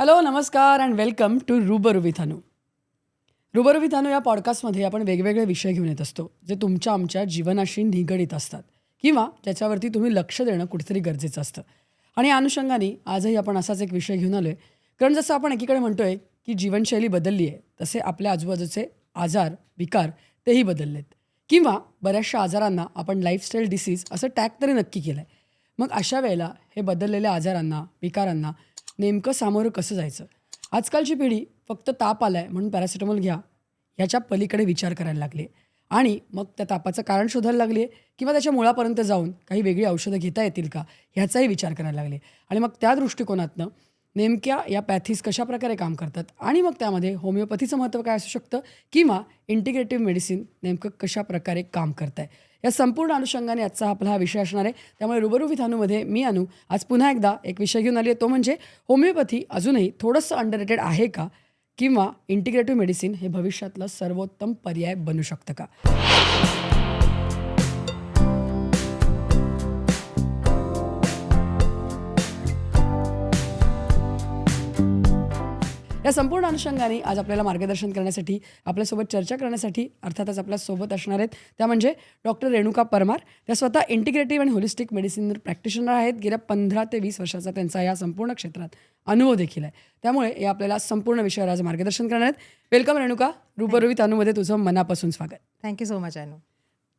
Hello, नमस्कार and welcome to रुबरू with अनु. रुबरू with अनु या पॉडकास्टमध्ये आपण वेगवेगळे विषय घेऊन येत असतो जे तुमच्या आमच्या जीवनाशी निगडीत असतात किंवा ज्याच्यावरती तुम्ही लक्ष देणं कुठेतरी गरजेचं असतं. आणि या अनुषंगाने आजही आपण असाच एक विषय घेऊन आलो आहे. कारण जसं आपण एकीकडे म्हणतोय की जीवनशैली बदलली आहे, तसे आपल्या आजूबाजूचे आजार, विकार तेही बदललेत. किंवा बऱ्याचशा आजारांना आपण लाईफस्टाईल डिसीज असं टॅग तरी नक्की केलं आहे. मग अशा वेळेला हे बदललेल्या आजारांना, विकारांना नेमकं सामोरं कसं जायचं? आजकालची पिढी फक्त ताप आलाय म्हणून पॅरासिटामॉल घ्या ह्याच्या पलीकडे विचार करायला लागली आहे. आणि मग त्या तापाचं कारण शोधायला लागली आहे किंवा त्याच्या मुळापर्यंत जाऊन काही वेगळी औषधं घेता येतील का ह्याचाही विचार करायला लागले. आणि मग त्या दृष्टिकोनातनं नेमक्या या पॅथीज कशाप्रकारे काम करतात आणि मग त्यामध्ये होमिओपॅथीचं महत्त्व काय असू शकतं किंवा इंटिग्रेटिव्ह मेडिसिन नेमकं कशाप्रकारे काम करत आहे, या संपूर्ण अनुषंगाने आजचा आपला हा विषय असणार आहे. त्यामुळे रुबरू विथ अनुमध्ये मी अनु आज पुन्हा एकदा एक विषय घेऊन आली आहे, तो म्हणजे होमिओपॅथी अजूनही थोडंसं अंडररेटेड आहे का किंवा इंटिग्रेटिव्ह मेडिसिन हे भविष्यातलं सर्वोत्तम पर्याय बनू शकतं का. या संपूर्ण अनुषंगाने आज आपल्याला मार्गदर्शन करण्यासाठी, आपल्यासोबत चर्चा करण्यासाठी अर्थातच आपल्यासोबत असणार आहेत त्या म्हणजे डॉक्टर रेणुका परमार. त्या स्वतः इंटिग्रेटिव्ह आणि होलिस्टिक मेडिसिन प्रॅक्टिशनर आहेत. गेल्या 15 ते 20 वर्षाचा त्यांचा या संपूर्ण क्षेत्रात अनुभव देखील आहे. त्यामुळे हे आपल्याला संपूर्ण विषयावर आज मार्गदर्शन करणार आहेत. वेलकम रेणुका. रुबरू विथ अनुमध्ये तुझं मनापासून स्वागत. थँक्यू सो मच अनु.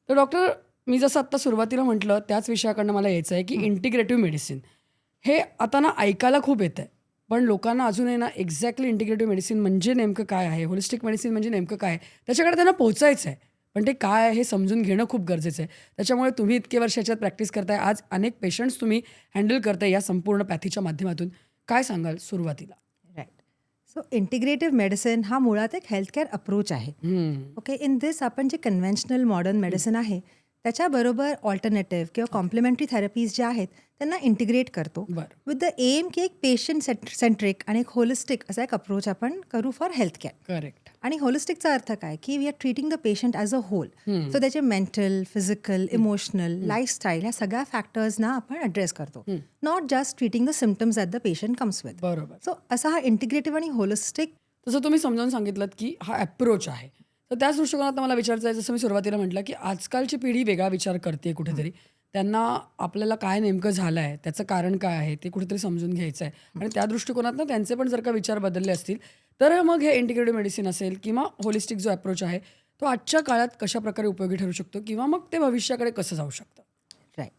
तर डॉक्टर, मी जसं आत्ता सुरुवातीला म्हटलं त्याच विषयाकडनं मला यायचं आहे की इंटिग्रेटिव्ह मेडिसिन हे आता ना ऐकायला खूप येतं आहे, पण लोकांना अजूनही ना एक्झॅक्टली इंटिग्रेटिव्ह मेडिसिन म्हणजे नेमकं काय आहे, होलिस्टिक मेडिसिन म्हणजे नेमकं काय आहे, त्याच्याकडे त्यांना पोहोचायचं आहे. पण ते काय आहे हे समजून घेणं खूप गरजेचं आहे. त्याच्यामुळे तुम्ही इतके वर्ष याच्यात प्रॅक्टिस करताय, आज अनेक पेशंट्स तुम्ही हँडल करताय या संपूर्ण पॅथीच्या माध्यमातून. काय सांगाल सुरुवातीला? राईट. सो इंटिग्रेटिव्ह मेडिसिन हा मुळात एक हेल्थकेअर अप्रोच आहे. ओके, इन दिस आपण जे कन्व्हेन्शनल मॉडर्न मेडिसिन आहे त्याच्याबरोबर ऑल्टरनेटिव्ह किंवा कॉम्प्लिमेंटरी थेरपीज ज्या आहेत त्यांना इंटिग्रेट करतो विथ द एम की एक पेशंट सेंट्रिक आणि एक होलिस्टिक असा एक अप्रोच आपण करू फॉर हेल्थकेअर. करेक्ट. आणि होलिस्टिकचा अर्थ काय की we are treating the patient as a whole. So त्याचे मेंटल, फिजिकल, इमोशनल, लाईफस्टाईल ह्या सगळ्या फॅक्टर्सना आपण ॲड्रेस करतो. Not just treating the symptoms that the patient comes with. बरोबर. सो असा हा इंटिग्रेटिव्ह आणि होलिस्टिक तसं तुम्ही समजावून सांगितलं की हा अप्रोच आहे. तर त्याच दृष्टिकोनात मला विचारायचं आहे, जसं मी सुरुवातीला म्हटलं की आजकालची पिढी वेगळा विचार करते कुठेतरी. त्यांना आपल्याला काय नेमकं झालं आहे, त्याचं कारण काय आहे ते कुठेतरी समजून घ्यायचं आहे. आणि त्या दृष्टिकोनातनं त्यांचे पण जर का विचार बदलले असतील तर मग हे इंटिग्रेटिव्ह मेडिसिन असेल किंवा होलिस्टिक जो अप्रोच आहे तो आजच्या काळात कशाप्रकारे उपयोगी ठरू शकतो किंवा मग ते भविष्याकडे कसं जाऊ शकतं. राईट.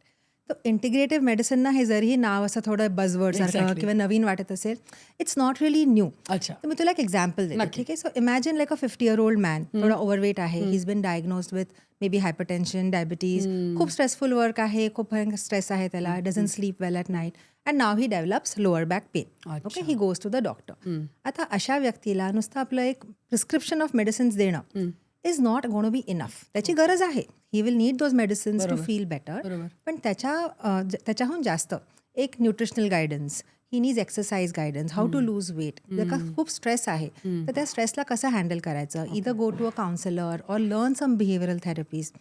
तर इंटिग्रेटिव्ह मेडिसिन ना हे जरी नाव असं थोडं बजवर्ड सारखं Exactly. किंवा नवीन वाटत असेल, इट्स नॉट रिअली न्यू. अच्छा. तर मी तुला एक एक्झाम्पल देते. नक्की. ठीक आहे. So imagine like a 50-year-old man, थोडा ओव्हरवेट आहे, he is been diagnosed with maybe hypertension, diabetes, खूप स्ट्रेसफुल वर्क आहे, खूप भयंकर स्ट्रेस आहे त्याला, doesn't sleep well at night and now he develops lower back pain. अच्छा. Okay, he goes to the doctor. आता अशा व्यक्तीला नुसतं आपलं एक प्रिस्क्रिप्शन ऑफ मेडिसिन्स देणं is not gonna be enough. त्याची गरज आहे, he will need those medicines to feel better. बरोबर. पण त्याच्याहून जास्त एक nutritional guidance, he needs exercise guidance, how to lose weight. जर का खूप स्ट्रेस आहे तर त्या स्ट्रेसला कसं हँडल करायचं, either go to a counsellor or learn some behavioural therapies.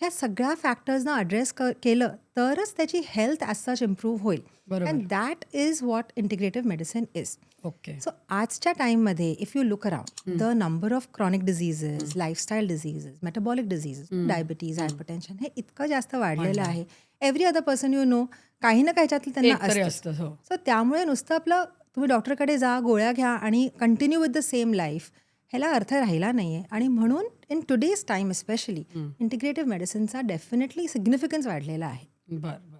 ह्या सगळ्या फॅक्टर्सना ॲड्रेस केलं तरच त्याची हेल्थ ॲज सच इम्प्रूव्ह होईल. बरोबर. And that is what integrative medicine is. Okay. So आजच्या टाईममध्ये if you look around the number of chronic diseases, lifestyle diseases, metabolic diseases, diabetes, hypertension हे इतकं जास्त वाढलेलं आहे. Every other person you know काही ना काहीच्यातलं त्यांना एकतरी असतं. असतं. हो. सो त्यामुळे नुसतं आपलं तुम्ही डॉक्टरकडे जा, गोळ्या घ्या आणि continue with the same life, ह्याला अर्थ राहिला नाही आहे. आणि म्हणून in today's time specially integrative मेडिसिनचा डेफिनेटली सिग्निफिकन्स वाढलेला आहे. बरं बरं.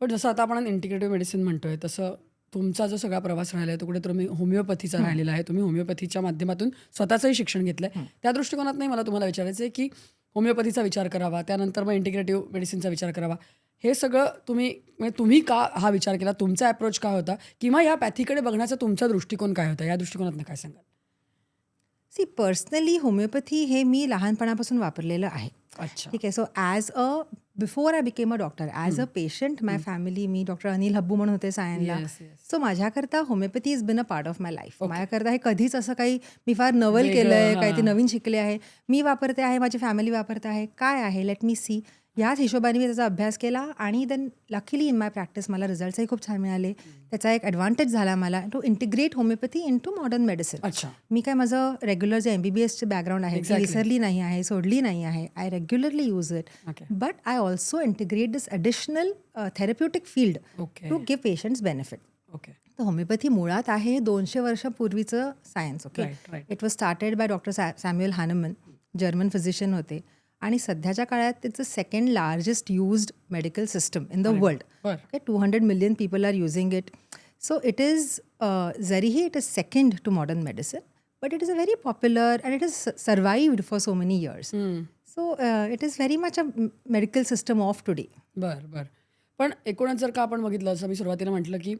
पण जसं आता आपण इंटिग्रेटिव्ह मेडिसिन म्हणतोय तसं तुमचा जो सगळा प्रवास राहिला आहे तो कुठे तुम्ही होमिओपॅथीचा राहिलेला आहे. तुम्ही होमिओपॅथीच्या माध्यमातून स्वतःचंही शिक्षण घेतलं आहे. त्या दृष्टिकोनातही मला तुम्हाला विचारायचं आहे की होमिओपॅथीचा विचार करावा, त्यानंतर मग इंटिग्रेटिव्ह मेडिसिनचा विचार करावा, हे सगळं तुम्ही का हा विचार केला, तुमचा अप्रोच काय होता किंवा या पॅथीकडे बघण्याचा तुमचा दृष्टिकोन काय होता, या दृष्टिकोनातनं काय सांगाल? सी पर्सनली होमिओपॅथी हे मी लहानपणापासून वापरलेलं आहे. अच्छा. ठीक आहे. So as a before I became a doctor, as a patient my family, मी डॉक्टर अनिल हब्बू म्हणून होते सायनला. Yes, yes. सो माझ्याकरता homeopathy is been a part of my life. माझ्याकरता हे कधीच असं काही मी फार नवल केलं आहे, काही ते नवीन शिकले आहे, मी वापरते आहे, माझी फॅमिली वापरते आहे, काय आहे, लेट मी सी. याच हिशोबाने मी त्याचा अभ्यास केला आणि then luckily in my practice मला रिझल्ट्सही खूप छान मिळाले. त्याचा एक ॲडव्हान्टेज झाला मला to integrate homeopathy into modern medicine. अच्छा. मी काय माझं रेग्युलर जे MBBSचे बॅकग्राऊंड आहे ती Exactly. विसरली नाही आहे, सोडली नाही आहे. I regularly use it. Okay. But I also integrate this additional therapeutic field okay. To give patients benefit. Okay. तर होमिओपॅथी मुळात आहे 200 वर्षापूर्वीचं science. Okay. Right right. It was started by doctor Samuel Hahnemann, German physician होते. आणि सध्याच्या काळात त्याचं second largest used medical system in the world. बरं. Okay. 200 million people are using it. So it is जरीही it is second to modern medicine, but it is a very popular and it is survived for so many years. So it is very much a medical system of today. बरं बरं. पण एकूणच जर का आपण बघितलं, असं मी सुरुवातीला म्हटलं की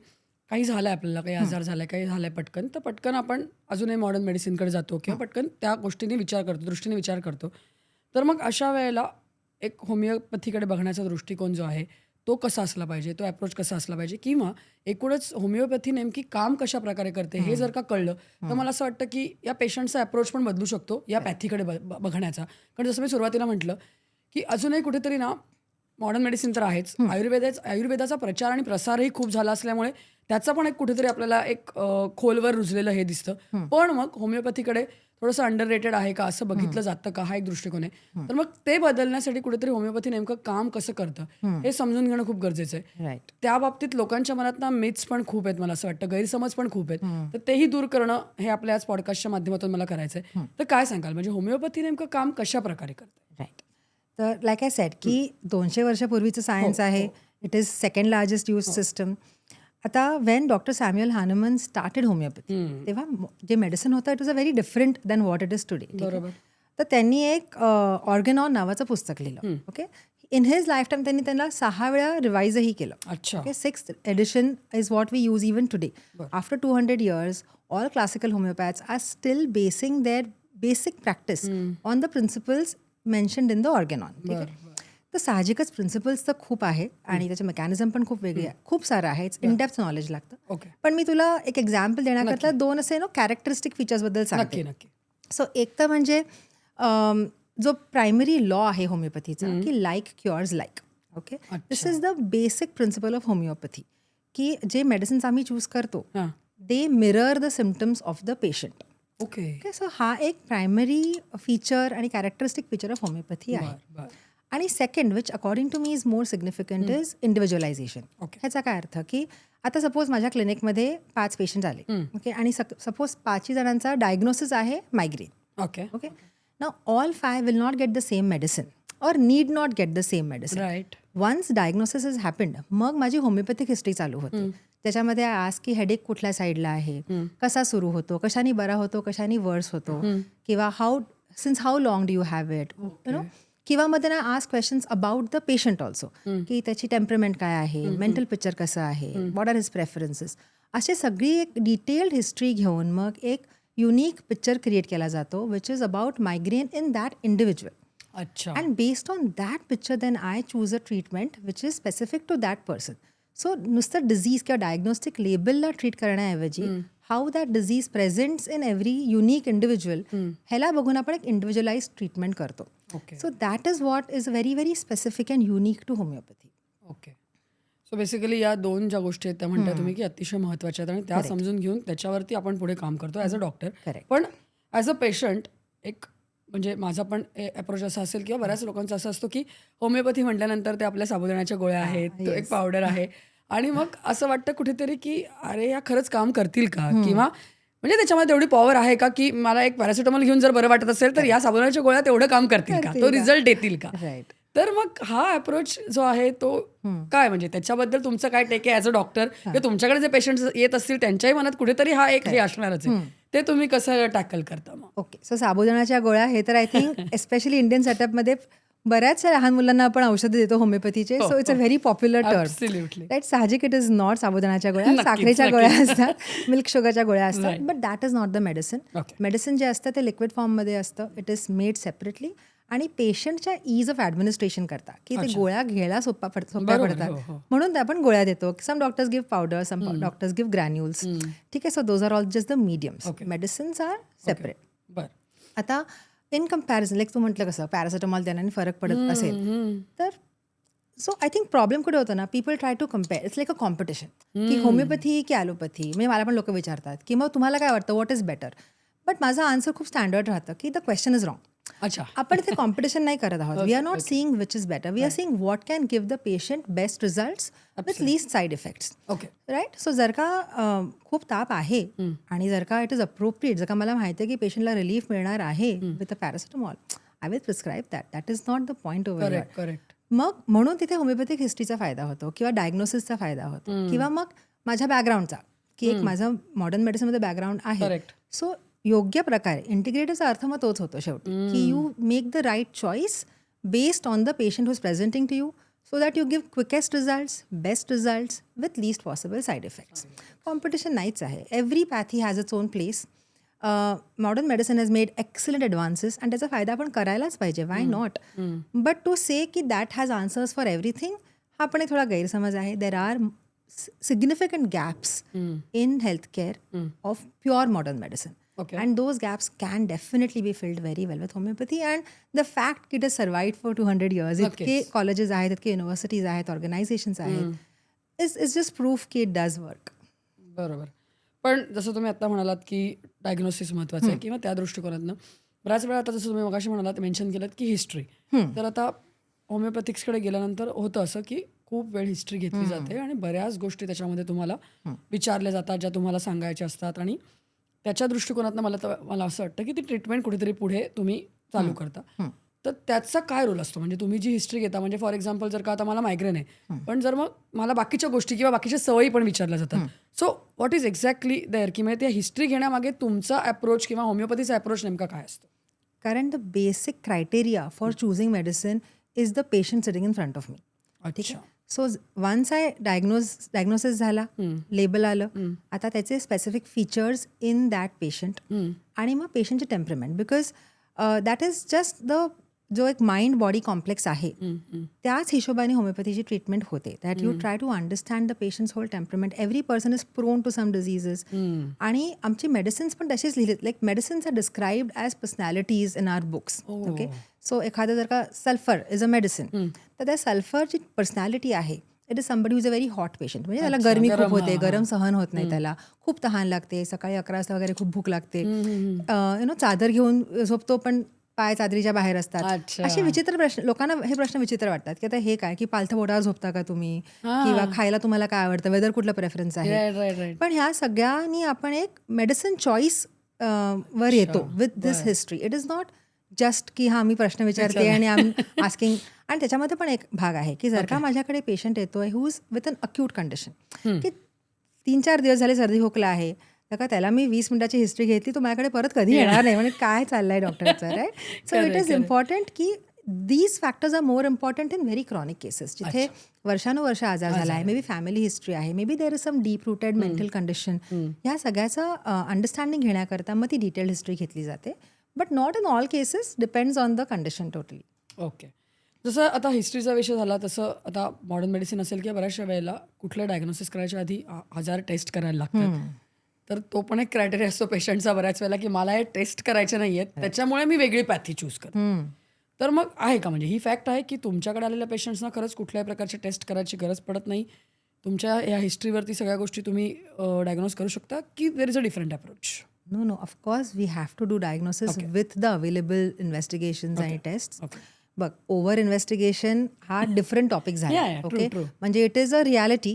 काही झालं आहे आपल्याला, काही आजार झाला आहे, काही झालं आहे पटकन, तर पटकन आपण अजूनही मॉडर्न मेडिसिनकडे जातो किंवा पटकन त्या गोष्टीने विचार करतो, दृष्टीने विचार करतो. तर मग अशा वेळेला एक होमिओपॅथीकडे बघण्याचा दृष्टिकोन जो आहे तो कसा असला पाहिजे, तो अप्रोच कसा असला पाहिजे, किंवा एकूणच होमिओपॅथी नेमकी काम कशा प्रकारे करते हे जर का कळलं तर मला असं वाटतं की या पेशंटचा अप्रोच पण बदलू शकतो या पॅथीकडे बघण्याचा. कारण जसं मी सुरुवातीला म्हटलं की अजूनही कुठेतरी ना मॉडर्न मेडिसिन तर आहेच, आयुर्वेदाचा प्रचार आणि प्रसारही खूप झाला असल्यामुळे त्याचं पण एक कुठेतरी आपल्याला एक खोलवर रुजलेलं हे दिसतं. पण मग होमिओपॅथीकडे थोडंसं अंडररेटेड आहे का असं बघितलं जातं का, हा एक दृष्टिकोन आहे. तर मग ते बदलण्यासाठी कुठेतरी होमिओपॅथी नेमकं काम कसं करतं हे समजून घेणं खूप गरजेचं आहे. राईट. त्या बाबतीत लोकांच्या मनात ना मिथ्स पण खूप आहेत, मला असं वाटतं गैरसमज पण खूप आहेत. तर तेही दूर करणं हे आपल्या आज पॉडकास्टच्या माध्यमातून मला करायचं आहे. तर काय सांगाल, म्हणजे होमिओपॅथी नेमकं काम कशा प्रकारे करते? राईट. तर लाईक आय सेड की 200 वर्षापूर्वीचं सायन्स आहे. It is second largest use system. आता when doctor Samuel Hahnemann started homeopathy तेव्हा जे मेडिसिन होतं it was a very different than what it is today. बरोबर. तर त्यांनी एक ऑर्गेनॉन नावाचं पुस्तक लिहिलं. Okay. In his lifetime त्यांनी त्यांना 6 वेळा रिवाइजही केलं. अच्छा. Okay. 6th edition is what we use even today. After 200 years, all classical homeopaths are still basing their basic practice on the principles mentioned in the organon. ठीक आहे. तर साहजिकच प्रिन्सिपल्स तर खूप आहेत आणि त्याचे मेकॅनिझम पण खूप वेगळे आहे, खूप सारं आहे. इन डेप्थ नॉलेज लागतं. ओके. पण मी तुला एक एक्झाम्पल देण्याकरता 2 असे कॅरेक्टरिस्टिक फीचर्सबद्दल सांगते. नक्की नक्की. सो एक तर म्हणजे जो प्रायमरी लॉ आहे होमिओपॅथीचा की like cures like. Okay. This is the basic principle of homeopathy की जे मेडिसिन्स आम्ही चूज करतो they mirror the symptoms of the patient. Okay. Okay. So हा एक प्रायमरी फीचर आणि कॅरेक्टरिस्टिक फीचर ऑफ होमिओपॅथी आहे. आणि second which according to me is more significant is individualisation. ह्याचा काय अर्थ की आता सपोज माझ्या क्लिनिकमध्ये 5 पेशंट आले. ओके. आणि सपोज 5 जणांचा डायग्नोसिस आहे migraine. Okay. Okay. Now all 5 will not get the same medicine or need not get the same medicine. Right. Once diagnosis is happened मग माझी होमिओपॅथिक हिस्ट्री चालू होते. त्याच्यामध्ये आज की हेडेक कुठल्या साईडला आहे, कसा सुरू होतो, कशाने बरा होतो, कशाने वर्स होतो, किंवा since how long do you have it, you know. किंवा मग त्यांना ask questions about the patient also की त्याची टेम्परमेंट काय आहे, मेंटल पिक्चर कसं आहे, व्हॉट आर हिज प्रेफरन्सेस, अशी सगळी एक डिटेल्ड हिस्ट्री घेऊन मग एक युनिक पिक्चर क्रिएट केला जातो which is about migraine in that individual. अच्छा. And based on that picture then I choose a treatment which is specific to that person. So नुसतं डिझीज किंवा डायग्नोस्टिक लेबलला treat करण्याऐवजी how that disease presents in every unique individual ह्याला बघून आपण एक individualise treatment करतो. So that is what is very very specific and unique to homeopathy. Okay. So basically या 2 ज्या गोष्टी आहेत त्या म्हणता तुम्ही की अतिशय महत्त्वाच्या आहेत आणि त्या समजून घेऊन त्याच्यावरती आपण पुढे काम करतो ॲज अ डॉक्टर. पण ॲज अ पेशंट एक म्हणजे माझा पण अप्रोच असा असेल किंवा बऱ्याच लोकांचा असं असतो की होमिओपॅथी म्हटल्यानंतर ते आपल्या साबुदाण्याच्या गोळ्या आहेत, तो एक पावडर आहे आणि मग असं वाटतं कुठेतरी की अरे या खरंच काम करतील का, किंवा म्हणजे त्याच्यामध्ये तेवढी पॉवर आहे का की मला एक पॅरासिटामॉल घेऊन जर बरं वाटत असेल तर या साबुदाण्याच्या गोळ्या तेवढं काम करतील का, तो रिझल्ट देतील का. तर मग हा अप्रोच जो आहे तो काय, म्हणजे त्याच्याबद्दल तुमचं काय टेक आहे ॲज अ डॉक्टर, किंवा तुमच्याकडे जे पेशंट येत असतील त्यांच्याही मनात कुठेतरी हा एक हे असणारच आहे, ते तुम्ही कसं टॅकल करता मग? ओके. सो साबुदाण्याच्या गोळ्या हे तर आय थिंक एस्पेशली इंडियन सेटअपमध्ये बऱ्याच लहान मुलांना आपण औषधं देतो होमिओपॅथीचे. So it's a very popular term. Right. साहजिक इट इज नॉट साबुदाण्याच्या गोळ्या, साखरेच्या गोळ्या असतात, मिल्क शुगरच्या गोळ्या असतात, but that is not the medicine. Medicine जे असतं ते लिक्विड फॉर्ममध्ये असतं. इट इज मेड सेपरेटली आणि पेशंटच्या ईज ऑफ ॲडमिनिस्ट्रेशन करता की ते गोळ्या घ्यायला सोप्या पडतात म्हणून ते आपण गोळ्या देतो. Some doctors give powder, some doctors give granules. ठीक आहे. So those are all just the mediums. Medicines are separate. आता इन कम्पॅरिझन लाईक तू म्हटलं कसं पॅरासिटामॉल देण्याने फरक पडत असेल तर सो आय थिंक प्रॉब्लेम कुठे होतो ना, people try to compare. It's like a competition की होमिओपॅथी की ॲलोपॅथी. म्हणजे मला पण लोक विचारतात की मग तुम्हाला काय वाटतं, व्हॉट इज बेटर. बट माझं आन्सर खूप स्टँडर्ड राहतं की द क्वेश्चन इज रॉंग. अच्छा. आपण इथे कॉम्पिटिशन नाही करत आहोत. We are not seeing which is better. We are seeing what can give the patient best results with least side effects. Okay. Right. So जर का खूप ताप आहे आणि जर का इट इज अप्रोप्रिएट, जर का मला माहिती आहे की पेशंटला रिलीफ मिळणार आहे with a paracetamol, I will prescribe that. That is not the point over here. Correct. मग म्हणून तिथे होमिओपॅथिक हिस्ट्रीचा फायदा होतो किंवा डायग्नोसिसचा फायदा होतो किंवा मग माझ्या बॅकग्राऊंडचा, की एक माझं मॉडर्न मेडिसिनमध्ये बॅकग्राऊंड आहे. करेक्ट. सो योग्य प्रकारे इंटिग्रेटिव्हचा अर्थ मग तोच होतो शेवटी, की you make the right choice based on the patient who is presenting to you, so that you give quickest results, best results with least possible side effects. Competition नाहीच आहे. Every pathy has its own place. Modern medicine has made excellent advances आणि त्याचा फायदा आपण करायलाच पाहिजे. Why not. But to से की that has answers for everything, हा पण एक थोडा गैरसमज आहे. There are significant gaps in healthcare of pure modern medicine. Okay. And those gaps can definitely be filled very well with homeopathy. And the fact that it has survived for 200 years, इतके colleges आहेत, इतके universities आहेत, organizations आहेत, is just proof की it does work. बरोबर. पण जसं तुम्ही आता म्हणालात की डायग्नोसिस महत्त्वाचं आहे किंवा त्या दृष्टिकोनातनं बऱ्याच वेळा आता जसं तुम्ही मगाशी म्हणालात, मेन्शन केलं की हिस्ट्री. तर आता होमिओपॅथिक्सकडे गेल्यानंतर होतं असं की खूप वेळ हिस्ट्री घेतली जाते आणि बऱ्याच गोष्टी त्याच्यामध्ये तुम्हाला विचारल्या जातात, ज्या तुम्हाला सांगायच्या असतात आणि त्याच्या दृष्टिकोनातनं मला असं वाटतं की ती ट्रीटमेंट कुठेतरी पुढे तुम्ही चालू करता. तर त्याचा काय रोल असतो. म्हणजे तुम्ही जी हिस्ट्री घेता, म्हणजे फॉर एक्झाम्पल जर का आता मला मायग्रेन आहे, पण जर मग मला बाकीच्या गोष्टी किंवा बाकीच्या सवयी पण विचारल्या जातात. So what is exactly there, की म्हणजे त्या हिस्ट्री घेण्यामागे तुमचा अप्रोच किंवा होमिओपॅथीचा अप्रोच नेमका काय असतो. कारण the basic criteria for choosing medicine is the patient sitting in front of me. ठीक आहे. सो वन्स आय डायग्नोसिस झाला, लेबल आलं, आता त्याचे specific features in that patient आणि मग पेशंटचे temperament, because that is just the जो एक माइंड बॉडी कॉम्प्लेक्स आहे, त्याच हिशोबाने होमिओपॅथीची ट्रीटमेंट होते. That you try to understand the patients whole temperament. Every person is prone to some diseases. आणि आमची मेडिसिन्स पण तशीच लिहिलीत. Like medicines are described as personalities in our books. Okay. So एखादं जर का सल्फर इज अ मेडिसिन, तर त्या सल्फरची पर्सनॅलिटी आहे, it is somebody who is a very hot patient. म्हणजे त्याला गरमी खूप होते, गरम सहन होत नाही, त्याला खूप तहान लागते, सकाळी 11 वाजता वगैरे खूप भूक लागते, चादर घेऊन झोपतो पण पाय चादरीच्या बाहेर असतात. असे विचित्र प्रश्न, लोकांना हे प्रश्न विचित्र वाटतात की आता हे काय, की पालथं बोटावर झोपता का तुम्ही, किंवा खायला तुम्हाला काय आवडतं, वेदर कुठला प्रेफरन्स आहे. पण ह्या सगळ्यांनी आपण एक मेडिसिन चॉईस वर येतो with this history. It is not just की मी प्रश्न विचारते आणि आय एम आस्किंग. आणि त्याच्यामध्ये पण एक भाग आहे की जर का माझ्याकडे पेशंट येतोय who is with an acute condition, की 3-4 दिवस झाले सर्दी खोकला आहे, तर का त्याला मी 20 मिनिटाची हिस्ट्री घेतली, तो माझ्याकडे परत कधी येणार नाही, म्हणजे काय चाललंय डॉक्टरचं. Right. So it is important की these factors are more important in very chronic cases, जिथे वर्षानुवर्ष आजार झाला आहे, मे बी फॅमिली हिस्ट्री आहे, may be there is some deep rooted mental condition. ह्या सगळ्याचं अंडरस्टँडिंग घेण्याकरता मग ती डिटेल्ड हिस्ट्री घेतली जाते. But not in all cases, depends on the condition totally. Okay. जसं आता हिस्ट्रीचा विषय झाला, तसं आता मॉडर्न मेडिसिन असेल किंवा बऱ्याचशा वेळेला कुठलं डायग्नोसिस करायच्या आधी 1000 टेस्ट करायला लागतात. तर तो पण एक क्रायटेरिया असतो पेशंटचा बऱ्याच वेळेला, की मला हे टेस्ट करायचे नाही आहेत, त्याच्यामुळे मी वेगळी पॅथी चूज करतो. तर मग आहे का, म्हणजे ही फॅक्ट आहे की तुमच्याकडे आलेल्या पेशंट्सना खरंच कुठल्याही प्रकारची टेस्ट करायची गरज पडत नाही, तुमच्या या हिस्ट्रीवरती सगळ्या गोष्टी तुम्ही डायग्नोज करू शकता, की there is a different approach. No, of course we have to do diagnosis with the available investigations and tests. बघ, ओव्हर इन्व्हेस्टिगेशन हा डिफरंट टॉपिक झाला. ओके. म्हणजे इट इज अ रियालिटी,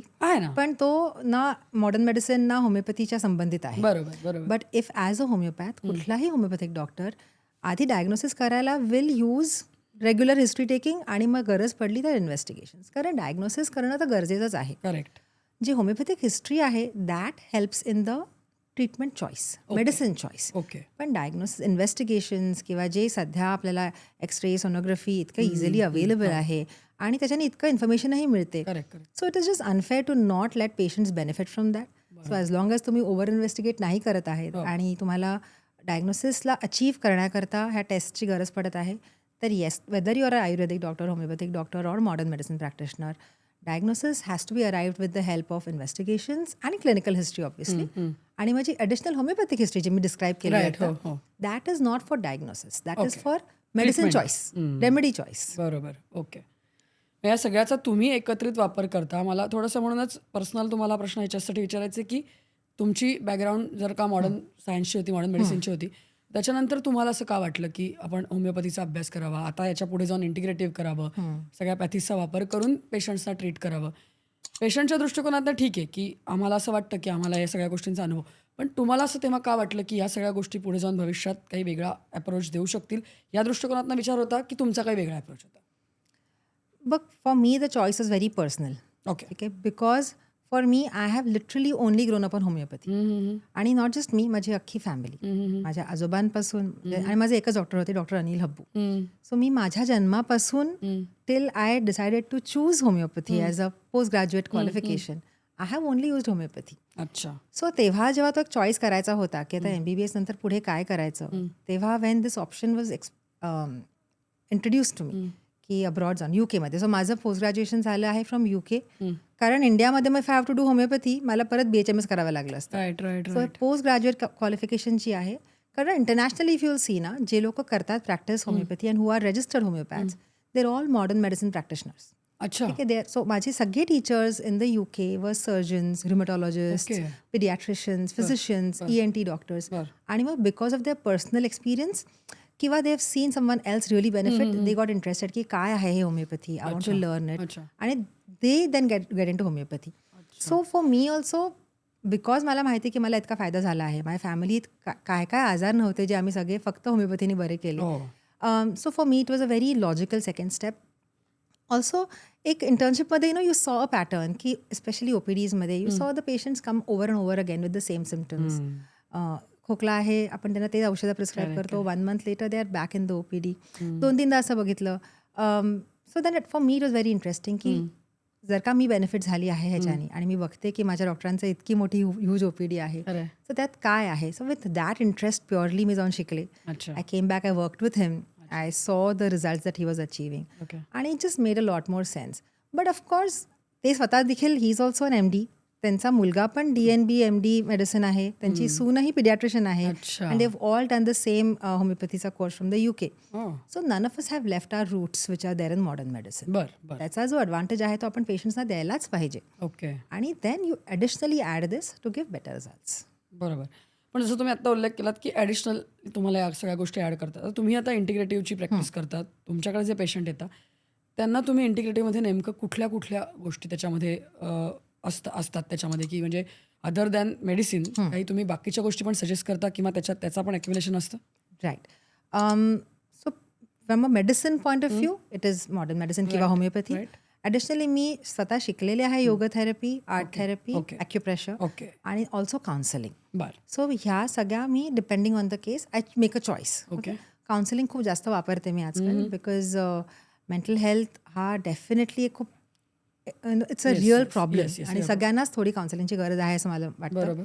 पण तो ना मॉडर्न मेडिसिन ना होमिओपॅथीच्या संबंधित आहे. बरोबर. But if as a homeopath कुठलाही होमिओपॅथिक डॉक्टर आधी डायग्नोसिस करायला will use regular history taking आणि मग गरज पडली तर इन्व्हेस्टिगेशन. कारण डायग्नोसिस करणं तर गरजेचंच आहे. करेक्ट. जी होमिओपॅथिक हिस्ट्री आहे that helps in the treatment choice, medicine choice. Okay. पण डायग्नोसिस इन्व्हेस्टिगेशन्स किंवा जे सध्या आपल्याला एक्सरे, सोनोग्राफी इतकं इझिली अवेलेबल आहे आणि त्याच्याने इतकं इन्फॉर्मेशनही मिळते. So it is just unfair to not let patients benefit from that. So as long as तुम्ही ओव्हर इन्व्हेस्टिगेट नाही करत आहेत आणि तुम्हाला डायग्नोसिसला अचीव्ह करण्याकरता ह्या टेस्टची गरज पडत आहे, तर yes, whether you are a ayurvedic doctor, homeopathic doctor or modern medicine practitioner, diagnosis has to be arrived with the help of investigations आणि clinical history obviously. आणि माझी additional homeopathic history जी मी डिस्क्राईब केली आहे, that is not for diagnosis, that is for medicine choice, remedy choice. बरोबर. Okay. या सगळ्याचा तुम्ही एकत्रित वापर करता. मला थोडंसं म्हणूनच पर्सनल तुम्हाला प्रश्न याच्यासाठी विचारायचे की तुमची बॅकग्राऊंड जर का मॉडर्न सायन्सची होती, मॉडर्न मेडिसिनची होती, त्याच्यानंतर तुम्हाला असं का वाटलं की आपण होमिओपॅथीचा अभ्यास करावा, आता याच्या पुढे जाऊन इंटिग्रेटिव्ह करावं, सगळ्या पॅथीजचा वापर करून पेशंट्सना ट्रीट करावं. पेशंटच्या दृष्टिकोनातनं ठीक आहे की आम्हाला असं वाटतं की आम्हाला या सगळ्या गोष्टींचा अनुभव, पण तुम्हाला असं तेव्हा का वाटलं की या सगळ्या गोष्टी पुढे जाऊन भविष्यात काही वेगळा अप्रोच देऊ शकतील, या दृष्टिकोनातनं विचार होता की तुमचा काही वेगळा अप्रोच होता? But for me the choice is very personal. Okay. ठीक आहे, because for me I have literally only grown up on homeopathy. आणि नॉट जस्ट मी, माझी अख्खी फॅमिली, माझ्या आजोबांपासून आणि माझे एकच डॉक्टर होते, डॉक्टर अनिल हब्बू. सो मी माझ्या जन्मापासून till I decided to choose homeopathy as a post graduate qualification, I have only used homeopathy. अच्छा. सो तेव्हा जेव्हा तो एक चॉईस करायचा होता की आता MBBS नंतर पुढे काय करायचं, तेव्हा when this option was introduce to me की अब्रॉड जाऊन UK मध्ये. सो माझं पोस्ट ग्रॅज्युएशन झालं आहे फ्रॉम UK. कारण इंडियामध्ये मग I have to do homeopathy, मला परत BHMS करावं लागलं असतं. Right. So post graduate qualification जी आहे, कारण इंटरनॅशनली इफ यू सी ना, जे लोक करतात practice homeopathy and who are registered homeopaths, they are all modern medicine practitioners. अच्छा. ठीक आहे. सो माझे सगळे teachers in the UK were surgeons, rheumatologist, Okay. Paediatricians, physicians, ENT doctors. आणि मग because of their personal experience किंवा they have seen someone else really benefit, they got interested की काय आहे हे होमिओपॅथी, I want to learn it. अच्छा. आणि they then get in to homeopathy. So for me also, because मला माहिती की मला इतका फायदा झाला आहे, माझ्या फॅमिलीत काय काय आजार नव्हते जे आम्ही सगळे फक्त होमिओपॅथीने बरे केले. So for me it was a very logical second step. Also एक इंटर्नशिपमध्ये यू सॉ अ पॅटर्न की स्पेशली OPDsमध्ये यू सॉ the patients come over and over again with the same symptoms. खोकला आहे, आपण त्यांना ते औषधं प्रिस्क्राईब करतो, 1 month later they are back in the OPD. 2-3दा असं बघितलं. So that for me it was very interesting की जर का मी बेनिफिट झाली आहे ह्याच्याने आणि मी बघते की माझ्या डॉक्टरांचं इतकी मोठी ह्यूज OPD आहे, सो त्यात काय आहे. So with that interest purely मी जाऊन शिकले. अच्छा. I came back, I worked with him, I saw the result that he was achieving. Okay. आणि it just made a lot more sense. But of course ते स्वतः देखील, he is also an MD. त्यांचा मुलगा पण DNB MD मेडिसिन आहे, त्यांची सूनही paediatrician आहे, अच्छा. And they have all done the same होमिओपॅथीचा course from the UK. Oh. So none of us have left our roots which are there in modern medicine. बरं. त्याचा जो ॲडव्हान्टेज आहे तो आपण पेशंट्सना द्यायलाच पाहिजे. ओके. आणि then you additionally add this to give better results. बरोबर. पण जसं तुम्ही आता उल्लेख केलात की ॲडिशनल तुम्हाला या सगळ्या गोष्टी ॲड करतात. तुम्ही आता इंटिग्रेटिव्हची प्रॅक्टिस करतात, तुमच्याकडे जे पेशंट येतात त्यांना तुम्ही इंटिग्रेटिव्हमध्ये नेमकं कुठल्या कुठल्या गोष्टी त्याच्यामध्ये असतात त्याच्यामध्ये, की म्हणजे अदर दॅन मेडिसिन काही तुम्ही बाकीच्या गोष्टी पण सजेस्ट करता किंवा त्याचा पण ॲक्युमुलेशन असतं? Right. So from a medicine point of view it is modern medicine किंवा होमिओपॅथी. ॲडिशनली मी स्वतः शिकलेले आहे yoga therapy, art therapy, acupressure okay. आणि ऑल्सो काउन्सिलिंग. बरं. सो ह्या सगळ्या मी depending on the case I make a choice. Okay. Counselling खूप जास्त वापरते मी आजकाल, बिकॉज मेंटल हेल्थ हा डेफिनेटली एक खूप इट्स अ रिअल प्रॉब्लेम आणि सगळ्यांनाच थोडी काउन्सिलिंगची गरज आहे असं मला वाटतं. बरोबर.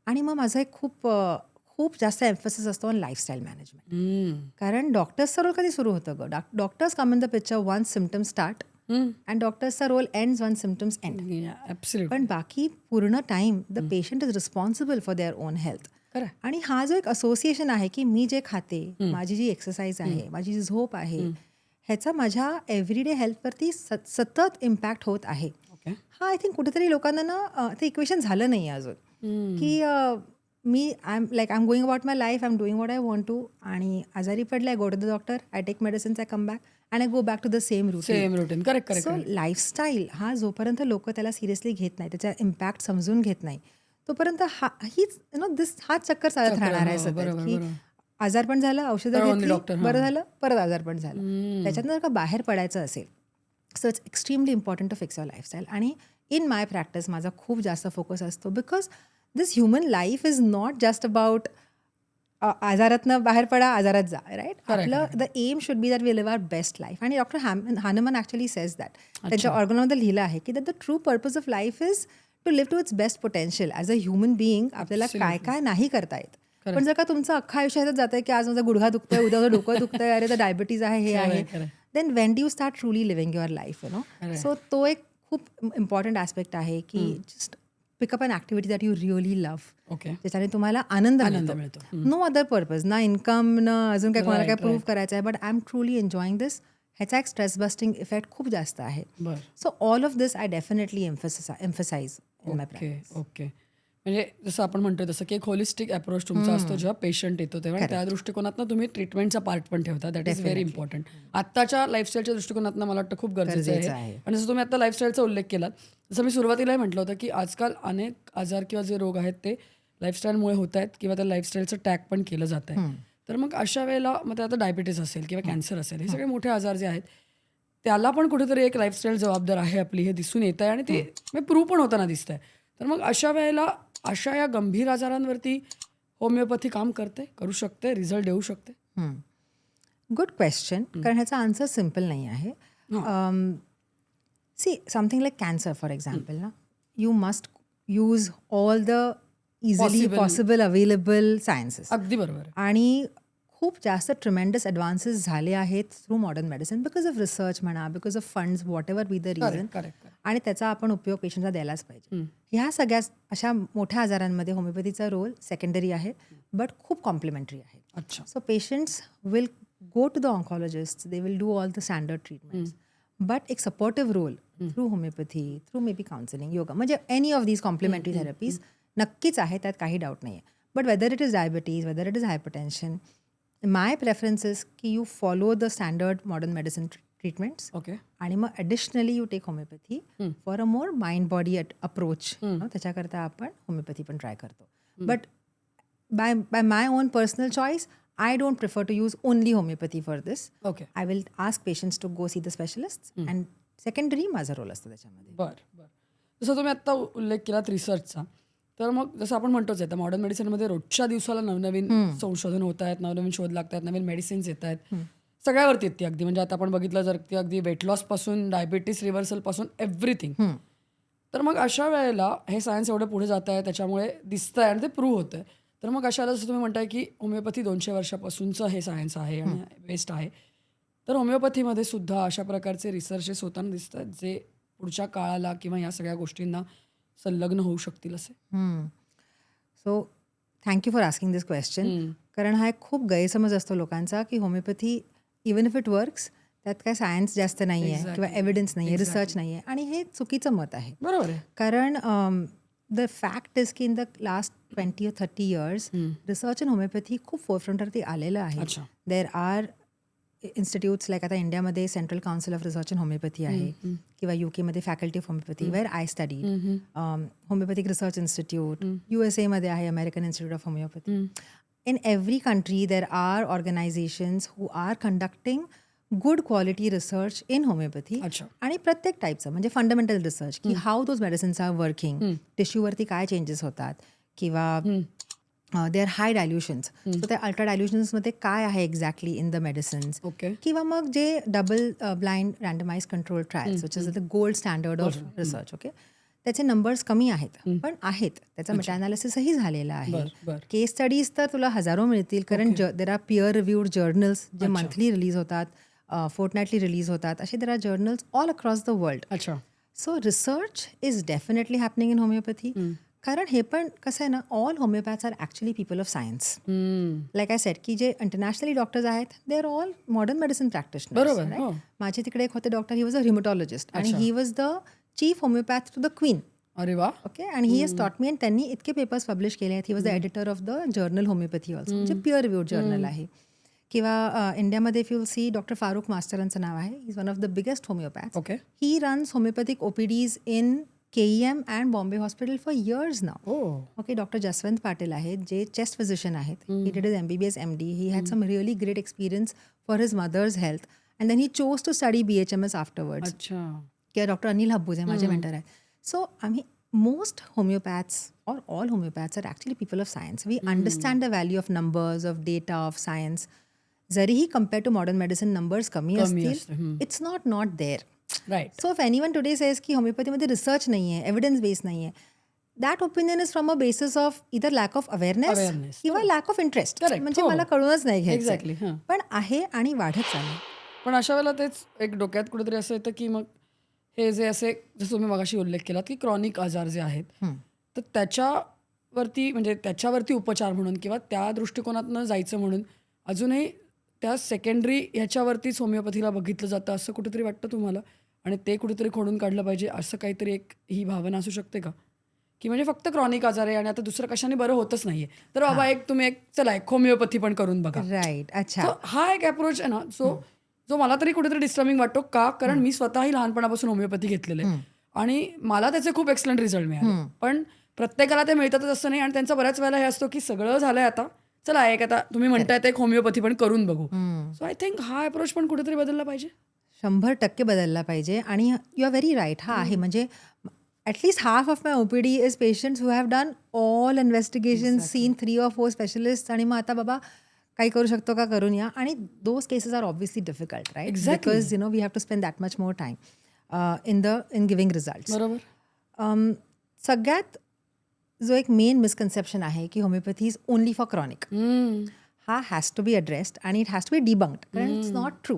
आणि मग माझं एक खूप जास्त एम्फसिस असतो ऑन लाईफस्टाईल मॅनेजमेंट. कारण डॉक्टर्सचा रोल कधी सुरू होतं ग? Doctors come in the picture once symptoms start and डॉक्टर्सचा role ends when symptoms end. पण बाकी पूर्ण time the patient is responsible for their own health. आणि हा जो एक असोसिएशन आहे की मी जे खाते, माझी जी एक्सरसाइज आहे, माझी जी झोप आहे, ह्याचा माझ्या एव्हरीडे हेल्थवरती सतत इम्पॅक्ट होत आहे. हा आय थिंक कुठेतरी लोकांना ना ते इक्वेशन झालं नाही आहे अजून की मी I am going about my life, I am doing what I want to. आणि आजारी पडलाय, go to the doctor, I take medicines, I come back and I go back to the same routine. Correct. So lifestyle हा जोपर्यंत लोक त्याला seriously घेत नाही, त्याचा इम्पॅक्ट समजून घेत नाही, तोपर्यंत हाच चक्कर चालत राहणार आहे सतत की आजारपण झालं, औषधं घेतली, बरं झालं, परत आजारपण झालं. त्याच्यातनं जर का बाहेर पडायचं असेल, so it's extremely important to fix your lifestyle. आणि इन माय प्रॅक्टिस माझा खूप जास्त फोकस असतो, because this human life is not just about आजारातनं बाहेर पडा, आजारात जा, राईट. आपलं the aim should be that we live our best life. आणि doctor Hahnemann actually says that, त्यांच्या ऑर्गनमध्ये लिहिलं आहे की that the true purpose of life is to live to its best potential. As a human being आपल्याला काय काय नाही करता येत. पण जर का तुमचं अख्खा आयुष्य ह्याच्यात जातं की आज माझा गुडघा दुखतोय, उद्या डोकं दुखतंय, अरे तर डायबिटीज आहे, हे आहे, then when do you start truly living your life, so तो एक खूप इम्पॉर्टंट ॲस्पेक्ट आहे की just pick up an activity that you really love. Okay. त्याच्याने तुम्हाला आनंद मिळतो. नो अदर पर्पज, ना इन्कम, ना अजून काय कोणाला काय प्रूव्ह करायचं आहे, but I am truly enjoying this ह्याचा एक स्ट्रेस बस्टिंग इफेक्ट खूप जास्त आहे. बरं. So all of this I definitely emphasise in my okay, okay. म्हणजे जसं आपण म्हणतोय तसं की एक होलिस्टिक अप्रोच तुमचा असतो जेव्हा पेशंट येतो तेव्हा आणि त्या दृष्टिकोनातनं तुम्ही ट्रीटमेंटचा पार्ट पण ठेवता. That is very important. आत्ताच्या लाईफस्टाईलच्या दृष्टिकोनातनं मला वाटतं खूप गरजेचं गरजेचं आहे. आहे. आणि जसं तुम्ही आता लाईफस्टाईलचा उल्लेख केलात, जसं मी सुरुवातीलाही म्हटलं होतं की आजकाल अनेक आजार किंवा जे रोग आहेत ते लाईफस्टाईलमुळे होत आहेत किंवा त्या लाईफस्टाईलचं टॅग पण केलं जात आहे. तर मग अशा वेळेला मग ते आता डायबिटीस असेल किंवा कॅन्सर असेल, हे सगळे मोठे आजार जे आहेत त्याला पण कुठेतरी एक लाईफस्टाईल जबाबदार आहे आपली, हे दिसून येत आहे आणि ते प्रूव्ह पण होताना दिसत आहे. तर मग अशा वेळेला अशा या गंभीर आजारांवरती होमिओपॅथी काम करते, करू शकते, रिझल्ट देऊ शकते? Good question. कारण ह्याचा आन्सर सिम्पल नाही आहे. See something like cancer for example ना, you must use all the easily possible available sciences. अगदी बरोबर आहे. आणि खूप जास्त ट्रिमेंडस ॲडव्हान्सेस झाले आहेत through modern medicine because of research म्हणा, because of funds, whatever be the reason. Correct, correct. आणि त्याचा आपण उपयोग पेशंटला द्यायलाच पाहिजे. ह्या सगळ्या अशा मोठ्या आजारांमध्ये होमिओपॅथीचा रोल सेकंडरी आहे, बट खूप कॉम्प्लिमेंटरी आहे. अच्छा. So patients will go to the oncologist, they will do all the standard treatments, but एक supportive role through homeopathy, through maybe counselling, yoga, म्हणजे any of these complementary therapies नक्कीच आहे, त्यात काही डाऊट नाही आहे. But whether it is diabetes, whether it is hypertension, my preference is की you follow the standard modern medicine treatments. Okay. आणि मग additionally you take homeopathy for a more mind body approach. त्याच्याकरता आपण homeopathy पण try करतो. But by my own personal choice, I don't prefer to use only homeopathy for this. Okay. I will ask patients to go see the specialists and secondary माझा role असतो त्याच्यामध्ये. बरं. जसं तुम्ही आत्ता उल्लेख केलात रिसर्चचा, तर मग जसं आपण म्हणतोच आहे, तर मॉडर्न मेडिसिनमध्ये रोजच्या दिवसाला नवनवीन संशोधन होत आहेत, नवनवीन शोध लागत आहेत, नवीन मेडिसिन्स येत आहेत, सगळ्यावरती येते अगदी. म्हणजे आता आपण बघितलं जर ती अगदी वेट लॉसपासून डायबिटीस रिव्हर्सलपासून एव्हरीथिंग. तर मग अशा वेळेला हे सायन्स एवढं पुढे जात आहे, त्याच्यामुळे दिसतं आहे आणि ते प्रूव्ह होतं आहे. तर मग अशा वेळेला जसं तुम्ही म्हणताय की होमिओपॅथी 200 वर्षापासूनचं हे सायन्स आहे आणि बेस्ट आहे, तर होमिओपॅथीमध्ये सुद्धा अशा प्रकारचे रिसर्चेस होताना दिसत आहेत जे पुढच्या काळाला किंवा या सगळ्या गोष्टींना संलग्न होऊ शकतील असे? So thank you for asking this question. कारण हा एक खूप गैरसमज असतो लोकांचा की homeopathy even if it works, त्यात काय सायन्स जास्त नाही आहे किंवा एव्हिडन्स नाही आहे, रिसर्च नाही आहे, आणि हे चुकीचं मत आहे. बरोबर आहे. कारण द फॅक्ट इज की in the last 20 or 30 years research in homeopathy खूप फोरफ्रंटवरती आलेलं आहे. अच्छा. देर आर इन्स्टिट्यूट्स लाईक आता इंडियामध्ये central council of research in homeopathy आहे, किंवा UK मध्ये faculty of homeopathy wear I study, homeopathic research institute, USA मध्ये आहे American institute of homeopathy. In every country, there are organizations who are conducting good quality research in homeopathy. अच्छा. आणि प्रत्येक टाईपचं, म्हणजे फंडामेंटल रिसर्च की how those medicines are working, टिश्यूवरती काय चेंजेस होतात, किंवा they are high dilutions, so त्या अल्ट्रा डायल्युशन्समध्ये काय आहे exactly in the medicines, okay. किंवा मग जे double blind randomise control trials which is the gold standard of research. Okay, त्याचे नंबर्स कमी आहेत, पण आहेत. त्याचा मेटा अनालिसिसही झालेला आहे. केस स्टडीज तर तुला हजारो मिळतील, कारण there are peer reviewed journals जे मंथली रिलीज होतात, फोर्टनाइटली रिलीज होतात, असे there are journals all across the world. अच्छा. So research is definitely happening in homeopathy. कारण हे पण कसं आहे ना, ऑल homeopaths are actually people of science. Like I said की जे इंटरनॅशनली डॉक्टर्स आहेत, they are all modern medicine practitioners. बरोबर. माझे तिकडे एक होते doctor, he was a rheumatologist आणि he was the chief homeopath to the queen. अरे वा. ओके, आणि ही हॅज टॉट मी, आणि त्यांनी इतके पेपर्स पब्लिश केले आहेत. He was the editor of the journal homeopathy also, म्हणजे पिअर रिव्ह्यूड जर्नल आहे. किंवा इंडियामध्ये if you will see, doctor Farokh मास्तरांचं नाव आहे. He is one of the biggest homeopath. Okay. He runs homeopathic OPDs in KEM and Bombay hospital for years now. Okay, doctor Jaswant Patil आहेत, जे chest physician आहेत. He did is MBBS MD. He had some really great experience for his mother's health, and then he chose to study BHMS afterwards. अच्छा. किंवा doctor Anil हब्बूजे माझे mentor आहेत. So आम्ही most homeopaths or all homeopaths are actually people of science. We understand the value of numbers, of data, of science. जरीही compared to modern medicine numbers कमी असतील, it's not there. Right. So if anyone today says की होमिओपॅथीमध्ये research नाही आहे, evidence base नाही आहे, that opinion is from a basis of either lack of awareness किंवा lack of interest. म्हणजे मला कळूनच नाही घ्यायचं. एक्झॅक्टली. पण आहे आणि वाढत चालेल. पण अशा वेळेला तेच एक डोक्यात कुठेतरी असं येतं की मग हे जे असे, जसं तुम्ही मगाशी उल्लेख केला की क्रॉनिक आजार जे आहेत, तर त्याच्यावरती उपचार म्हणून किंवा त्या दृष्टिकोनातनं जायचं म्हणून अजूनही त्या सेकंडरी ह्याच्यावरतीच होमिओपॅथीला बघितलं जातं असं कुठेतरी वाटतं तुम्हाला? आणि ते कुठेतरी खोडून काढलं पाहिजे असं काहीतरी एक ही भावना असू शकते का? की म्हणजे फक्त क्रॉनिक आजार आहे आणि आता दुसरं कशाने बरं होतच नाहीये. तर बाबा तुम्ही चला एक होमिओपॅथी पण करून बघा. राईट. अच्छा. सो हा एक अप्रोच आहे ना, जो मला तरी कुठेतरी डिस्टर्बिंग वाटतो. का? कारण मी स्वतःही लहानपणापासून होमिओपॅथी घेतलेलं आहे आणि मला त्याचे खूप एक्सलंट रिझल्ट मिळाले. पण प्रत्येकाला ते मिळतातच असं नाही आणि त्यांचा बऱ्याच वेळेला हे असतो की सगळं झालंय आता, चला एक आता तुम्ही म्हणताय ते एक होमिओपॅथी पण करून बघू. सो आय थिंक हा अप्रोच पण कुठेतरी बदलला पाहिजे. 100% बदलला पाहिजे आणि यू आर व्हेरी राईट. हा आहे म्हणजे at least half of my OPD is patients who have done all investigation, seen 3 or 4 specialist आणि मग आता बाबा काही करू शकतो का करून या. आणि those cases are obviously difficult, right? Exactly. Because we have to spend that much more time in giving results. बरोबर. सगळ्यात जो एक मेन मिसकन्सेप्शन आहे की homeopathy is only for chronic, हा हॅज टू बी अड्रेस्ड आणि it has to be debunked कारण it's not true.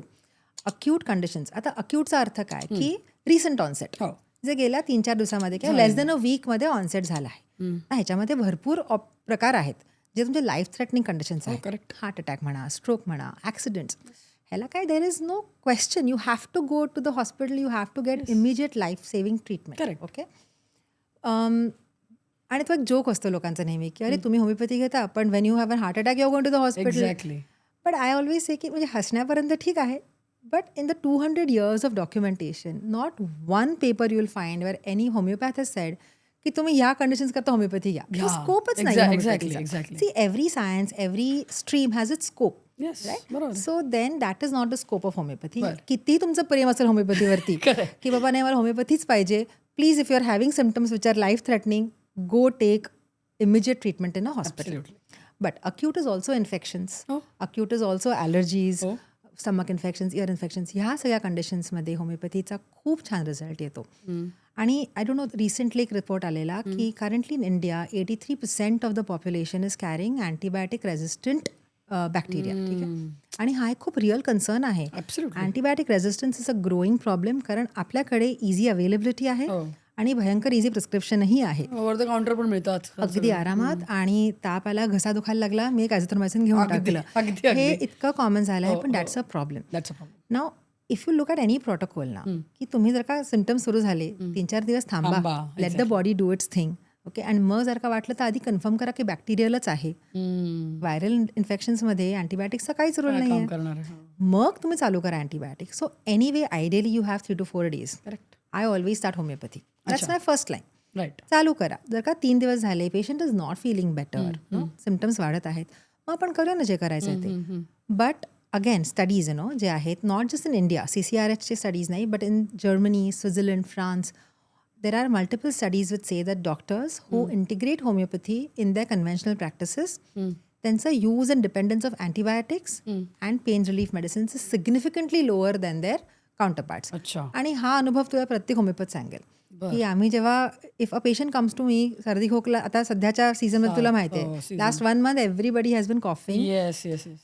Acute conditions, आता अक्यूटचा अर्थ काय की रिसंट ऑनसेट, हो. जे गेल्या 3-4 दिवसामध्ये किंवा लेस दॅन अ वीकमध्ये ऑनसेट झाला आहे. ह्याच्यामध्ये भरपूर प्रकार आहेत जे तुमचे लाईफ थ्रेटनिंग कंडिशन्स आहेत. करेक्ट. हार्ट अटॅक म्हणा, स्ट्रोक म्हणा, ॲक्सिडेंट्स, ह्याला काय there is no question. You have to go to the hospital, you have to get immediate life saving treatment. Correct. Okay. आणि तो एक जोक असतो लोकांचा नेहमी की अरे तुम्ही होमिओपॅथी घेता पण when you have an heart attack you going to the hospital. Exactly. But I always say की म्हणजे हसण्यापर्यंत ठीक आहे, but in the 200 years of documentation not one paper you will find where any homeopath has said की तुम्ही ह्या conditions करता homeopathy घ्या. घ्या. स्कोपच Exactly. नाही. See every science, every stream has it scope. Yes. बरोबर. So then that is not the scope of homeopathy. बरं. किती तुमचं प्रेम असेल होमिओपॅथीवरती की बाबा नाही मला होमिओपॅथीच पाहिजे, please if you are having symptoms which are life threatening, go take immediate treatment in a hospital. Absolutely. But acute is also infections. Oh. Acute is also allergies, Oh. stomach infections, ear infections. ह्या सगळ्या कंडिशन्समध्ये होमिओपॅथीचा खूप छान result येतो. आणि I don't know, recently एक report आलेला की currently in India 83% of the population is carrying antibiotic resistant bacteria. ठीक आहे. आणि हा एक खूप रिअल कन्सर्न आहे. Absolutely. Antibiotic resistance is a growing problem कारण आपल्याकडे इझी अवेलेबिलिटी आहे हो. आणि भयंकर इझी प्रिस्क्रिप्शनही आहे. ओव्हर द काउंटर पण मिळतात. अगदी आरामात. आणि ताप आला, घसा दुखायला लागला, मी एक ॲझिथ्रोमायसिन घेऊन अगदी, टाकलं. अगदी, हे अगदी. इतकं कॉमन झालं आहे, हो, पण हो. That's a problem. That's a problem. Now if you look at any protocol ना, की तुम्ही जर का सिम्पटम्स सुरू झाले 3-4 दिवस थांबा, थांबा, let the exactly. Body do it's thing. Okay. आणि मग जर का वाटलं तर आधी कन्फर्म करा की बॅक्टेरियलच आहे. व्हायरल इन्फेक्शन्समध्ये अँटीबायोटिक्सचा काहीच रोल नाही काम आहे. करणार आहे. मग तुम्ही चालू करा antibiotic. So anyway ideally you have 3 to 4 days. Correct. I always start homeopathy. That's my first line. Right. चालू करा. जर का 3 दिवस झाले, patient is not feeling better, symptoms वाढत आहेत, मग आपण करूया ना जे करायचं आहे ते. बट अगेन स्टडीज जे आहेत, नॉट जस्ट इन इंडिया, CCRHचे स्टडीज नाही, but in Germany, Switzerland, France, there are multiple studies which say that doctors who integrate homeopathy in their conventional practices, त्यांचा use and dependence of antibiotics and pain relief medicines is significantly lower than their counterparts. अच्छा. आणि हा अनुभव तुला प्रत्येक homeopath सांगेल की आम्ही जेव्हा if a patient comes to me, सर्दी खोकला आता सध्याच्या सीझनमध्ये तुला माहिती आहे, season. Last 1 month everybody has been coughing. Yes yes yes.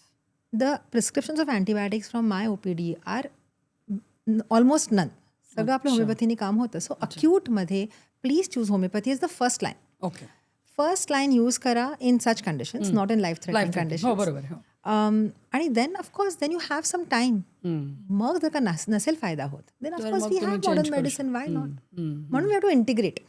The prescriptions of antibiotics from my OPD are almost none. सगळं आपलं होमिओपॅथीने काम होतं. सो अक्यूटमध्ये please choose homeopathy is the first line. Okay. First line use करा in such conditions, not in life threatening हो conditions. बरोबर. हो. आणि then of course then you have some time. मग जर का नसेल फायदा होत, then of course we have modern medicine, why not. म्हणून वी हॅव टू इंटिग्रेट.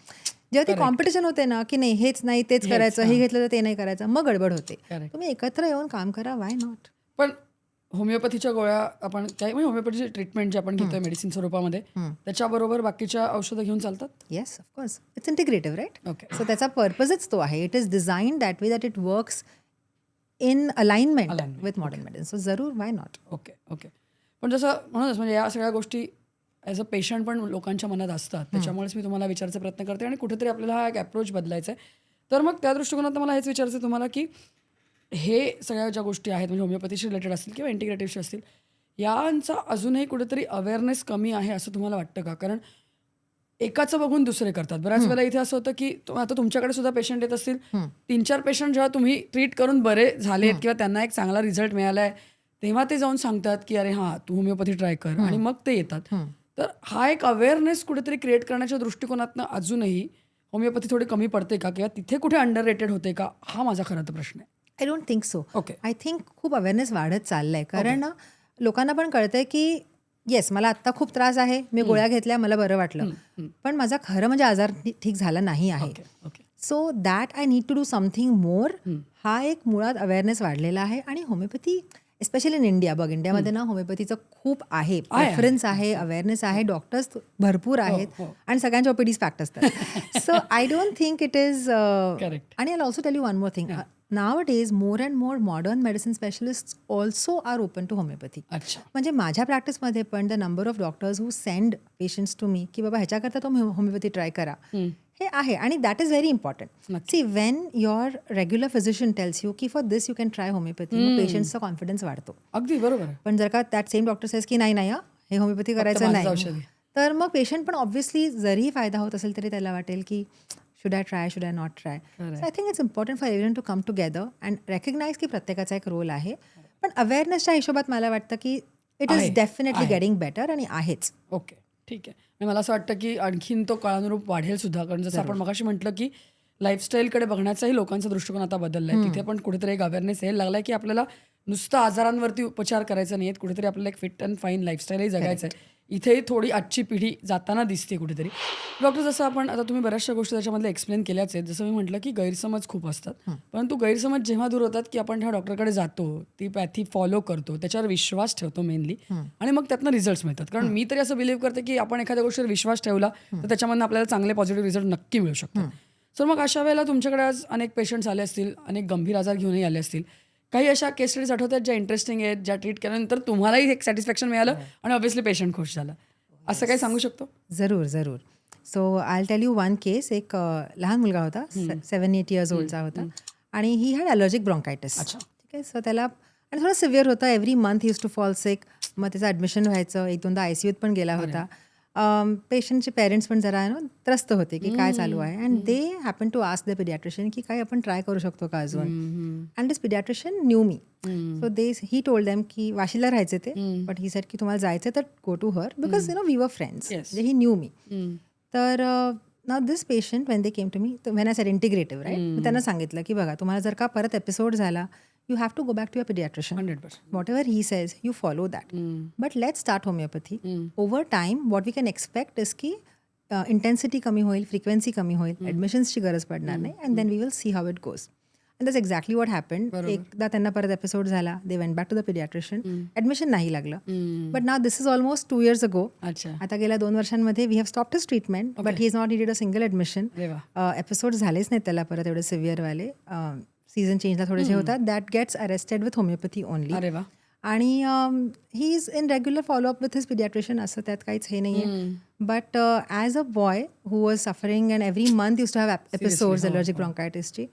जेव्हा ते कॉम्पिटिशन होते ना की नाही हेच नाही तेच करायचं, हे घेतलं तर ते नाही करायचं, मग गडबड होते. Correct. तुम्ही एकत्र येऊन काम करा, वाय नॉट. पण होमिओपॅथीच्या गोळ्या आपण काही म्हणजे होमिओपॅथीची ट्रीटमेंट जे आपण घेतोय मेडिसिन स्वरूपामध्ये त्याच्याबरोबर बाकीच्या औषधं घेऊन चालतात? Yes, of course. It's integrative, right? Okay. So त्याचा पर्पजच तो आहे. It is design that way that it works in alignment with modern medicine. So जरूर, वाय नॉट. Okay okay. पण जसं म्हणूनच म्हणजे या सगळ्या गोष्टी ॲज अ पेशंट पण लोकांच्या मनात असतात, त्याच्यामुळेच मी तुम्हाला विचारायचा प्रयत्न करते आणि कुठेतरी आपल्याला हा एक अप्रोच बदलायचा आहे. तर मग त्या दृष्टिकोनात मला हेच विचारायचं तुम्हाला की हे सगळ्या ज्या गोष्टी आहेत म्हणजे होमिओपॅथीशी रिलेटेड असतील किंवा इंटिग्रेटिव्हशी असतील, यांचा अजूनही कुठेतरी अवेअरनेस कमी आहे असं तुम्हाला वाटतं का? कारण एकाचं बघून दुसरे करतात. बऱ्याच वेळेला इथे असं होतं की आता तुमच्याकडे सुद्धा पेशंट येत असतील, 3-4 पेशंट जेव्हा तुम्ही ट्रीट करून बरे झालेत किंवा त्यांना एक चांगला रिझल्ट मिळाला आहे, तेव्हा ते जाऊन सांगतात की अरे हां तू होमिओपॅथी ट्राय कर, आणि मग ते येतात. तर हा एक अवेअरनेस कुठेतरी क्रिएट करण्याच्या दृष्टिकोनातनं अजूनही होमिओपॅथी थोडी कमी पडते का, किंवा तिथे कुठे अंडर रेटेड होते का, हा माझा खरा तर प्रश्न आहे. I don't think so. Okay. I think खूप अवेअरनेस वाढत चाललंय कारण ना लोकांना पण कळतंय की येस मला आत्ता खूप त्रास आहे, मी गोळ्या घेतल्या, मला बरं वाटलं, पण माझा खरं म्हणजे आजार ठीक झाला नाही आहे. Okay. Okay. So that I need to do something more. हा एक मुळात अवेअरनेस वाढलेला आहे आणि होमिओपॅथी स्पेशली इन इंडिया बघ इंडियामध्ये ना होमिओपॅथीचं खूप आहे, प्रेफरन्स आहे, अवेअरनेस आहे, डॉक्टर्स भरपूर आहेत आणि सगळ्यांच्या ओपीडीज पॅक्ट असतात. So I don't think it is. Correct. आणि I also tell you one more thing. Nowadays, more and more modern medicine specialists also are open to homeopathy. अच्छा. म्हणजे माझ्या प्रॅक्टिसमध्ये पण the number of doctors who send patients to me की बाबा ह्याच्याकरता तुम्ही homeopathy try करा, हे आहे आणि that is very important. See when your regular physician tells you की for this you can try homeopathy, मग पेशंट्सचा कॉन्फिडन्स वाढतो. अगदी बरोबर आहे. पण जर का दॅट सेम डॉक्टर सेज की नाही हे होमिओपॅथी करायचं माझंच नाही, औषध आहे. तर मग पेशंट पण ऑब्व्हियसली जरी फायदा होत असेल तरी त्याला वाटेल की should I try, should I not try? Correct. So I think it's important for everyone to come together and recognize की प्रत्येकाचा एक रोल आहे. पण अवेअरनेसच्या हिशोबात मला वाटतं की it is definitely getting better आणि आहेच. ओके. ठीक आहे. आणि मला असं वाटतं की आणखीन तो काळानुरूप वाढेल सुद्धा, कारण जसं आपण मगाशी म्हटलं की लाईफस्टाईलकडे बघण्याचाही लोकांचा दृष्टिकोन आता बदलला आहे. तिथे पण कुठेतरी एक अवेअरनेस यायला लागला आहे की आपल्याला नुसतं आजारांवरती उपचार करायचा नाही आहेत, कुठेतरी आपल्याला एक फिट अँड फाईन लाईफस्टाईलही जगायचं आहे. इथेही थोडी आजची पिढी जाताना दिसते कुठेतरी. डॉक्टर, जसं आपण आता तुम्ही बऱ्याचशा गोष्टी त्याच्यामधल्या एक्सप्लेन केल्याच आहेत. जसं मी म्हटलं की गैरसमज खूप असतात, परंतु गैरसमज जेव्हा दूर होतात की आपण त्या डॉक्टरकडे जातो, ती पॅथी फॉलो करतो, त्याच्यावर विश्वास ठेवतो मेनली, आणि मग त्यातनं रिझल्ट्स मिळतात. कारण मी तरी असं बिलीव्ह करते की आपण एखाद्या गोष्टीवर विश्वास ठेवला तर त्याच्यामधनं आपल्याला चांगले पॉझिटिव्ह रिझल्ट नक्की मिळू शकतात. सो मग अशा वेळेला तुमच्याकडे आज अनेक पेशंट्स आले असतील, अनेक गंभीर आजार घेऊनही आले असतील. काही अशा केस स्टडीज आठवतात ज्या इंटरेस्टिंग आहेत, ज्या ट्रीट केल्यानंतर तुम्हालाही एक सॅटिस्फॅक्शन मिळालं आणि ऑब्व्हियसली पेशंट खुश झाला, असं काही सांगू शकतो? जरूर. So I tell you one case. एक लहान मुलगा होता, 7-8 years ओल्डचा होता आणि ही हॅड ॲलर्जिक ब्रॉन्कायटिस. ठीक आहे. सो त्याला आणि थोडं सिव्हिअर होतं. Every month he use to fall sick. मग त्याचं ॲडमिशन व्हायचं, 1-2दा आयसीयूत पण गेला होता. पेशंटचे पेरेंट्स पण जरा त्रस्त होते की काय चालू आहे, and they happen to ask the pediatrician की काय आपण ट्राय करू शकतो का अजून. And this pediatrician knew me. So he told them की वाशीला राहायचे ते, बट ही सेड की तुम्हाला जायचं तर go to her because we were friends. म्हणजे ही न्यू मी. तर now this patient when they came to me, when I said integrative right, मी त्यांना सांगितलं की बघा तुम्हाला जर का परत एपिसोड झाला, you have to go back to your pediatrician. 100%. Whatever he says, you follow that. But let's start homeopathy. Over time, what we can expect is की intensity कमी होईल, frequency कमी होईल, admissions ची गरज पडणार नाही, and then we will see how it goes. And that's exactly what happened. एकदा त्यांना परत एपिसोड झाला, they went back to the pediatrician. Admission नाही लागलं. But now this is almost 2 years ago. अच्छा. आता गेल्या 2 वर्षांमध्ये we have stopped his treatment, but he has not needed a single admission. Episode झालेच नाही त्याला परत एवढे सिव्हिअर वाले. सीझन चेंजला थोडेसे होतात. That gets arrested with homeopathy only. अरे वा. आणि he is in regular follow up with his pediatrician, असं त्यात काहीच हे नाही आहे. But as a boy who was suffering and every month use to have episodes allergic ब्रॉन्कायटिसची,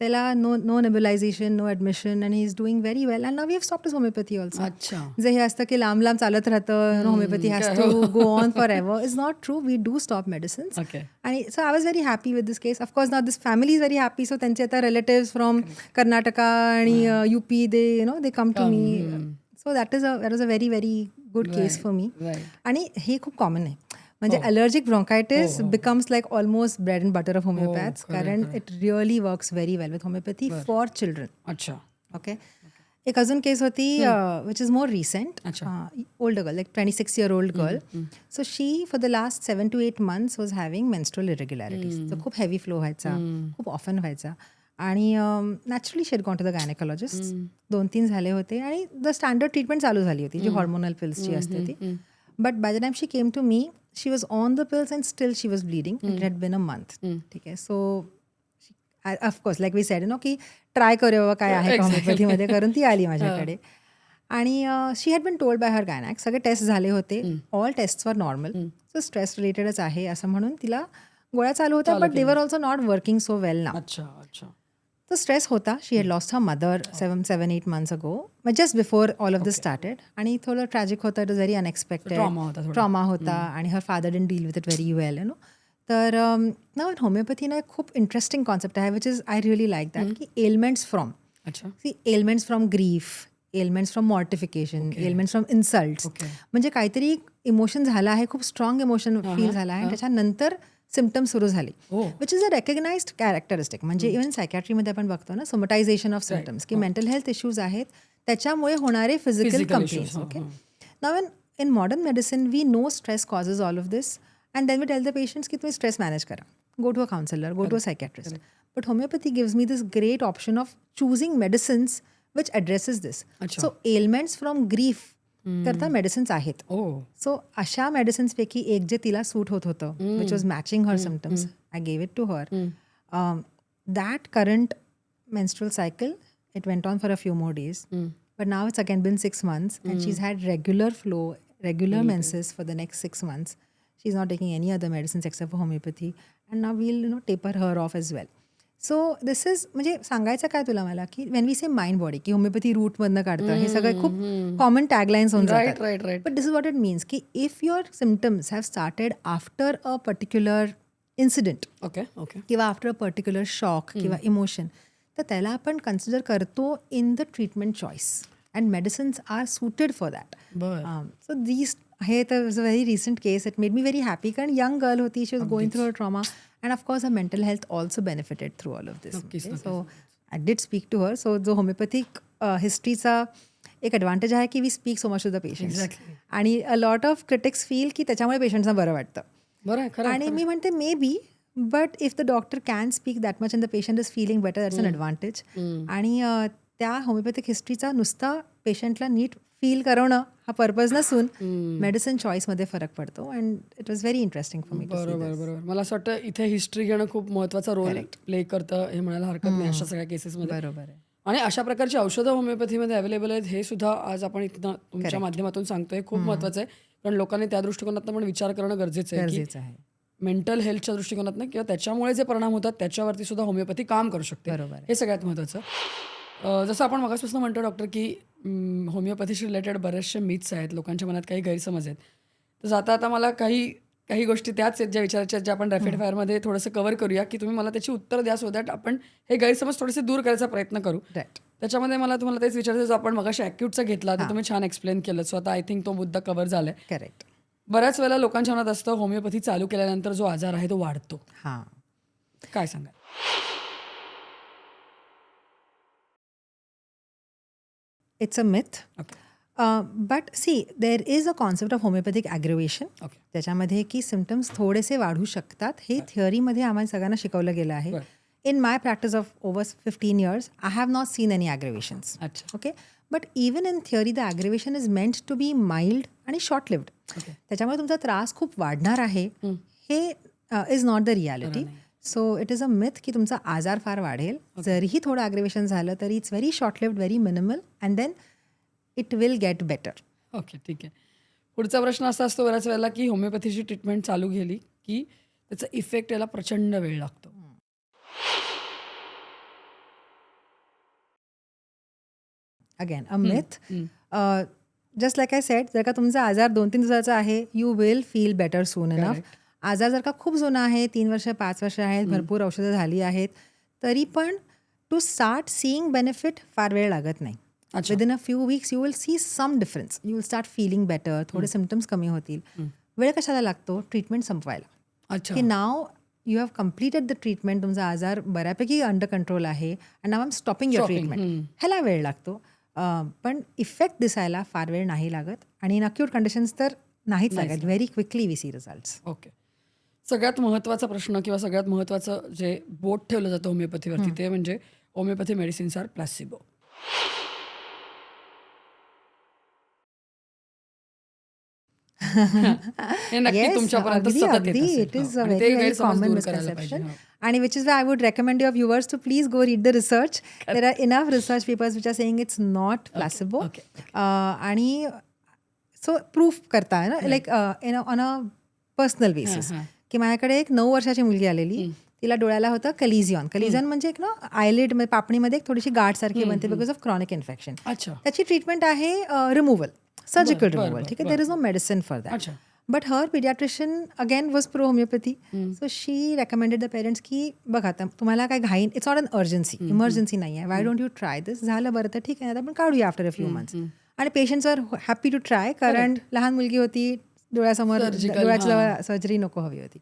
त्याला no nebulisation, no admission, and he is doing very well. And now we have stopped his homeopathy also. अच्छा. जे हे असतं की लांब चालत राहतं, homeopathy has to go on for ever, is not true. We do stop medicines. आणि so I was very happy with this case. Of course now this family is very happy. So त्यांचे आता रिलेटिव्स फ्रॉम कर्नाटका आणि UP they come to me. So that was a very very good case for me. आणि हे खूप common आहे. म्हणजे allergic bronchitis becomes like almost bread and butter of homeopaths, कारण it really works very well with homeopathy for children. अच्छा. Okay. एक अजून case होती which is more recent. Old girl, like 26 year old girl. So she for the last 7 to 8 months was having menstrual irregularities. तर खूप heavy flow व्हायचा, खूप often व्हायचा. आणि naturally she had gone to the gynaecologist. 2-3 झाले होते आणि the standard treatment चालू झाली होती, जी हॉर्मोनल पिल्सची असते ती. But by the time she came to me, she was on the pills and still she was bleeding. It had been a month. ठीक आहे. So of course like we said की try करूया काय आहे होमिओपॅथीमध्ये करून ती आली माझ्याकडे. आणि she had been told by her गायनॅक. सगळे टेस्ट झाले होते, all test were normal. So stress रिलेटेडच आहे असं म्हणून तिला गोळ्या चालू होत्या, but they were also not working so well now. तो स्ट्रेस होता. She had lost her mother 7-8 months ago, just before all of this started. आणि थोडं ट्रॅजिक होतं. It was very unexpected trauma होता आणि her father didn't deal with it very well, तर ना होमिओपॅथीनं एक खूप इंटरेस्टिंग कॉन्सेप्ट आहे which is I really like that, की elements from grief, elements from mortification, elements from इन्सल्ट्स. म्हणजे काहीतरी इमोशन झालं आहे, खूप स्ट्रॉंग इमोशन फील झालं आहे आणि त्याच्यानंतर सिम्पटम्स सुरू झाले, which is a recognised characteristic. म्हणजे इव्हन सायकॅट्रीमध्ये आपण बघतो ना सोमटायझेशन ऑफ सिम्पटम्स, की मेंटल हेल्थ इश्यूज आहेत त्याच्यामुळे होणारे physical complaints. Okay, now in modern medicine we know stress causes all of this, and then we tell the patients ki tumhe stress manage kara, go to a counselor, go to a psychiatrist. But homeopathy gives me this great option of choosing medicines which addresses this. So ailments from grief करता medicines आहेत. So अशा medicines पैकी एक जे तिला सूट होत होतं, which was matching her symptoms, I gave it to her. That current menstrual cycle, it went on for a few more days. But now it's again been 6 months and she's had regular flow, regular menses for the next 6 months. She's not taking any other medicines except for homeopathy. And now we'll taper her off as well. So this is, म्हणजे सांगायचं काय तुला मला की when we say mind body, की homeopathy रूटमधनं काढतं, हे सगळे खूप कॉमन टॅगलाईन्स होऊन जातात. But this is what it means, की if your symptoms have started after a particular incident, किंवा आफ्टर अ पर्टिक्युलर शॉक किंवा इमोशन, तर त्याला आपण कन्सिडर करतो in the treatment choice and medicines are suited for that. So these हे तर was a very recent case. It made me very happy, कारण young girl होती, she was going through a trauma and of course her mental health also benefited through all of this. So I did speak to her. So जो homeopathic हिस्ट्रीचा एक advantage आहे की we speak so much to the patients, आणि a lot of critics feel की त्याच्यामुळे पेशंट्सना बरं वाटतं. आणि मी म्हणते maybe, but if the doctor can speak that much and the patient is feeling better, that's an advantage. आणि त्या होमिओपॅथिक हिस्ट्रीचा नुसता पेशंटला नीट फील करवणं हा पर्पज नसून मेडिसिन चॉईसमध्ये फरक पडतो. And it was very interesting for me. बरोबर. मला असं वाटतं इथे हिस्ट्री घेणं खूप महत्त्वाचा रोल प्ले करतं हे म्हणायला हरकत नाही अशा सगळ्या केसेसमध्ये. बरोबर आहे. आणि अशा प्रकारची औषधं होमिओपॅथीमध्ये अवेलेबल आहेत हे सुद्धा आज आपण इथं तुमच्या माध्यमातून सांगतोय. खूप महत्त्वाचं आहे, कारण लोकांनी त्या दृष्टिकोनातून पण विचार करणं गरजेचं आहे की मेंटल हेल्थच्या दृष्टिकोनातनं किंवा त्याच्यामुळे जे परिणाम होतात त्याच्यावरती सुद्धा होमिओपॅथी काम करू शकते. हे सगळ्यात महत्त्वाचं. जसं आपण मगाचपासून म्हणतो डॉक्टर की होमिओपॅथीशी रिलेटेड बरेचसे मिथ्स आहेत, लोकांच्या मनात काही गैरसमज आहेत. तर आता मला काही गोष्टी त्याच आहेत ज्या विचारायच्या, ज्या आपण रॅपिड फायरमध्ये थोडंसं कव्हर करूया, की तुम्ही मला त्याची उत्तर द्या, सो दॅट आपण हे गैरसमज थोडेसे दूर करायचा प्रयत्न करू. त्याच्यामध्ये मला तुम्हाला तेच विचारायचं, जो आपण मगाशी ॲक्यूटचा घेतला ते तुम्ही छान एक्सप्लेन केलं. सो आता आय थिंक तो मुद्दा कव्हर झालाय. करेक्ट. बऱ्याच वेळेला लोकांच्या मनात असतं होमिओपॅथी चालू केल्यानंतर जो आजार आहे तो वाढतो. काय सांगा? It's a myth. But see, there is a concept of homeopathic aggravation. त्याच्यामध्ये की सिम्पटम्स थोडेसे वाढू शकतात. हे थिअरीमध्ये आम्हाला सगळ्यांना शिकवलं गेलं आहे. In my practice of over 15 years, I have not seen any aggravations. Okay? But even in theory, the aggravation is meant to be mild आणि short-lived. त्याच्यामुळे तुमचा त्रास खूप वाढणार आहे हे is not the reality. So it is a myth की तुमचा आजार फार वाढेल. जरीही थोडं ॲग्रेवेशन झालं तरी it's very short lived, very minimal, and then it will get better. Okay, ठीक आहे. पुढचा प्रश्न असा असतो बऱ्याच वेळेला की होमिओपॅथीची ट्रीटमेंट चालू केली की त्याचा इफेक्ट याला प्रचंड वेळ लागतो. Again a myth. Just like I sed, जर का तुमचा आजार 2-3 दिवसाचा आहे, you will feel better soon enough. आजार जर का खूप जुना आहे, 3 वर्ष 5 वर्ष आहेत, भरपूर औषधं झाली आहेत, तरी पण टू स्टार्ट सीइंग बेनिफिट फार वेळ लागत नाही. Within a few weeks you will see some difference. You will start feeling better, थोडे सिम्पटम्स कमी होतील. वेळ कशाला लागतो? ट्रीटमेंट संपवायला. की now you have completed the treatment, तुमचा आजार बऱ्यापैकी अंडर कंट्रोल आहे and now I am stopping your treatment. ह्याला वेळ लागतो. पण इफेक्ट दिसायला फार वेळ नाही लागत, आणि इन अक्यूट कंडिशन्स तर नाहीच लागत. Very quickly we see results. Okay. सगळ्यात महत्त्वाचा प्रश्न किंवा सगळ्यात महत्त्वाचं जे बोट ठेवलं जातं होमिओपॅथीवरती ते म्हणजे होमिओपॅथी मेडिसिन्स आर प्लॅसिबो. हे नक्की तुमच्यापर्यंत सतत येत असेल. It is a very very common misconception, आणि which is why I would recommend your viewers to please go read the research. There are enough research papers which are saying it's not placebo. आणि so proof करता ना, like on a personal basis, की माझ्याकडे एक 9 वर्षाची मुलगी आलेली, तिला डोळ्याला होतं कलिझियॉन. कलिझियॉन म्हणजे एक ना आयलिड पापणीमध्ये एक थोडीशी गाठ सारखी बनते बिकॉज ऑफ क्रॉनिक इन्फेक्शन. त्याची ट्रीटमेंट आहे रिमूव्हल, सर्जिकल रिमूव्हल. ठीक आहे, there is no medicine for that. But her pediatrician again was pro homeopathy. So she recommended the parents की बघा आता तुम्हाला काय घाईन, it's not an urgency, emergency नाही आहे, why don't you try this. झालं बरं तर ठीक आहे, आता आपण काढूया आफ्टर अ फ्यू मंथ्स. आणि patients are happy to try, कारण लहान मुलगी होती, डोळ्यासमोर डोळ्याच्या जवळ सर्जरी नको हवी होती.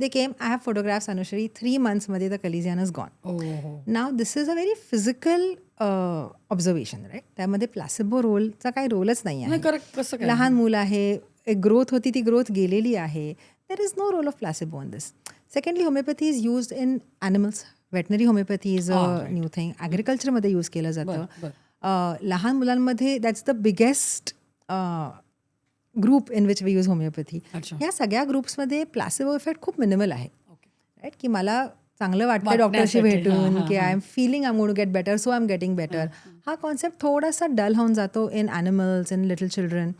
They came, I have photographs Anushree, 3 months the chalazion is gone. Now this is a very physical observation, right. त्यामध्ये प्लॅसिबो रोलचा काही रोलच नाही आहे. लहान मुलं आहे, एक ग्रोथ होती, ती ग्रोथ गेलेली आहे. There is no role of placebo in this. Secondly, homeopathy is used in animals. Veterinary homeopathy is a new thing. ॲग्रिकल्चरमध्ये यूज केलं जातं. लहान मुलांमध्ये that's the biggest group in which we use homeopathy. ह्या सगळ्या ग्रुप्समध्ये प्लॅसिबो इफेक्ट खूप minimal आहे, राईट. की मला चांगलं वाटतं डॉक्टरशी भेटून, की I am feeling I am going to get better, so I am getting better. हा कॉन्सेप्ट थोडासा डल होऊन जातो in animals, in little children.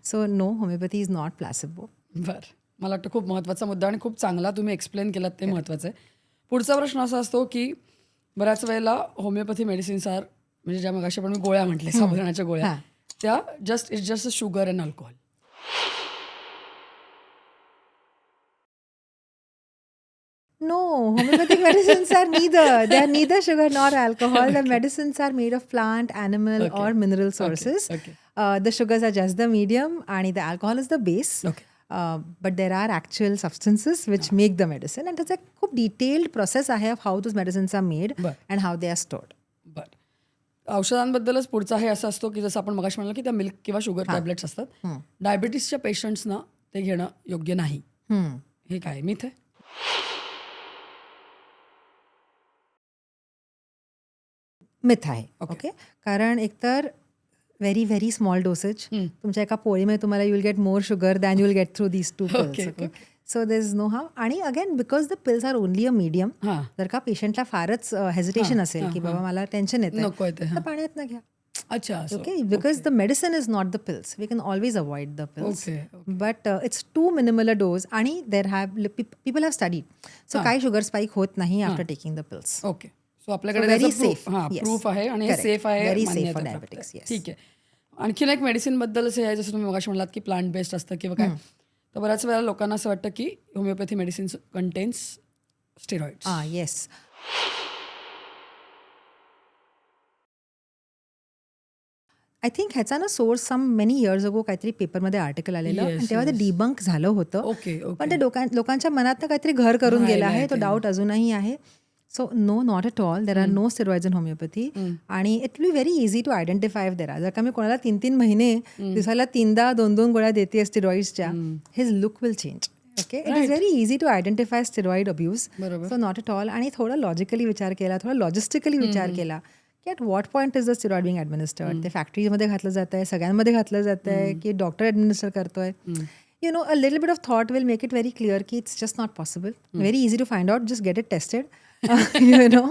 So no, homeopathy is not placebo. बरं, मला वाटतं खूप महत्त्वाचा मुद्दा आणि खूप चांगला तुम्ही एक्सप्लेन केलात, ते महत्त्वाचं आहे. पुढचा प्रश्न असा असतो की बऱ्याच वेळेला होमिओपॅथी मेडिसिन्स आर, म्हणजे ज्या मगाशी आपण मी गोळ्या म्हटले, साबुदाण्याच्या गोळ्या, त्या it's just a sugar and alcohol. No, homeopathic medicines are neither. They are neither sugar nor alcohol. The medicines are made of plant, animal, or mineral sources. The sugars are just the medium, and the alcohol is the base. But there are actual substances which make the medicine, and it's a खूप detailed process आहे of how those medicines are made and how they are stored. बरं, औषधांबद्दलच पुढचा हे असं असतो की जसं आपण मगाशी म्हणलं की त्या मिल्क किंवा शुगर टॅब्लेट्स असतात. डायबिटीसच्या पेशंट्सना ते घेणं योग्य नाही, हे काय मिथ आहे? मिथ आहे. ओके, कारण एकतर व्हेरी व्हेरी स्मॉल डोसेज. तुमच्या एका पोळीमध्ये तुम्हाला you will get more sugar than you will get through these 2 pills. Okay, so there is no harm. आणि again because the pills are only a medium, जर का पेशंटला फारच हेजिटेशन असेल की बाबा मला टेन्शन येतं, तर पाण्यात न घ्या. अच्छा, okay, because the medicine is not the pills. We can always avoid the pills. But it's too minimal a dose. आणि there have people have studied. So काही sugar spike होत नाही after taking the pills. Okay, so आपल्याकडे very safe. Proof आहे आणि हे safe आहे, very safe for diabetics. Yes. ठीक आहे. आणखीन एक मेडिसिन बद्दल असं आहे, जसं तुम्ही मगाशी म्हणलात की प्लांट बेस्ड असतं किंवा काय, तर बऱ्याच वेळेला लोकांना असं वाटतं की homeopathy medicines contains steroids. Yes. I think ह्याचा ना सोर्स सम मेनी इयर्स अगो काहीतरी पेपरमध्ये आर्टिकल आलेलं, आणि तेव्हा ते डिबंक झालं होतं. पण ते लोकांच्या मनात काहीतरी घर करून गेलं आहे, तो डाऊट अजूनही आहे. So no, not at all. There are no steroids in homeopathy. आणि it will be very easy to identify if there are. जर का मी कोणाला 3-3 महिने दिवसाला 2-2 गोळ्या देते स्टेरॉइड्सच्या, his look will change. Okay, it is very easy to identify steroid abuse. So not at all. आणि थोडं लॉजिकली विचार केला, थोडा लॉजिस्टिकली विचार केला की at what point is the steroid being administered. ते फॅक्टरीमध्ये घातलं जात आहे, सगळ्यांमध्ये घातलं जात आहे, की डॉक्टर ॲडमिनिस्टर करतोय. You know, a little bit of thought will make it very clear की it's just not possible. Very easy to find out, just get it tested. You know,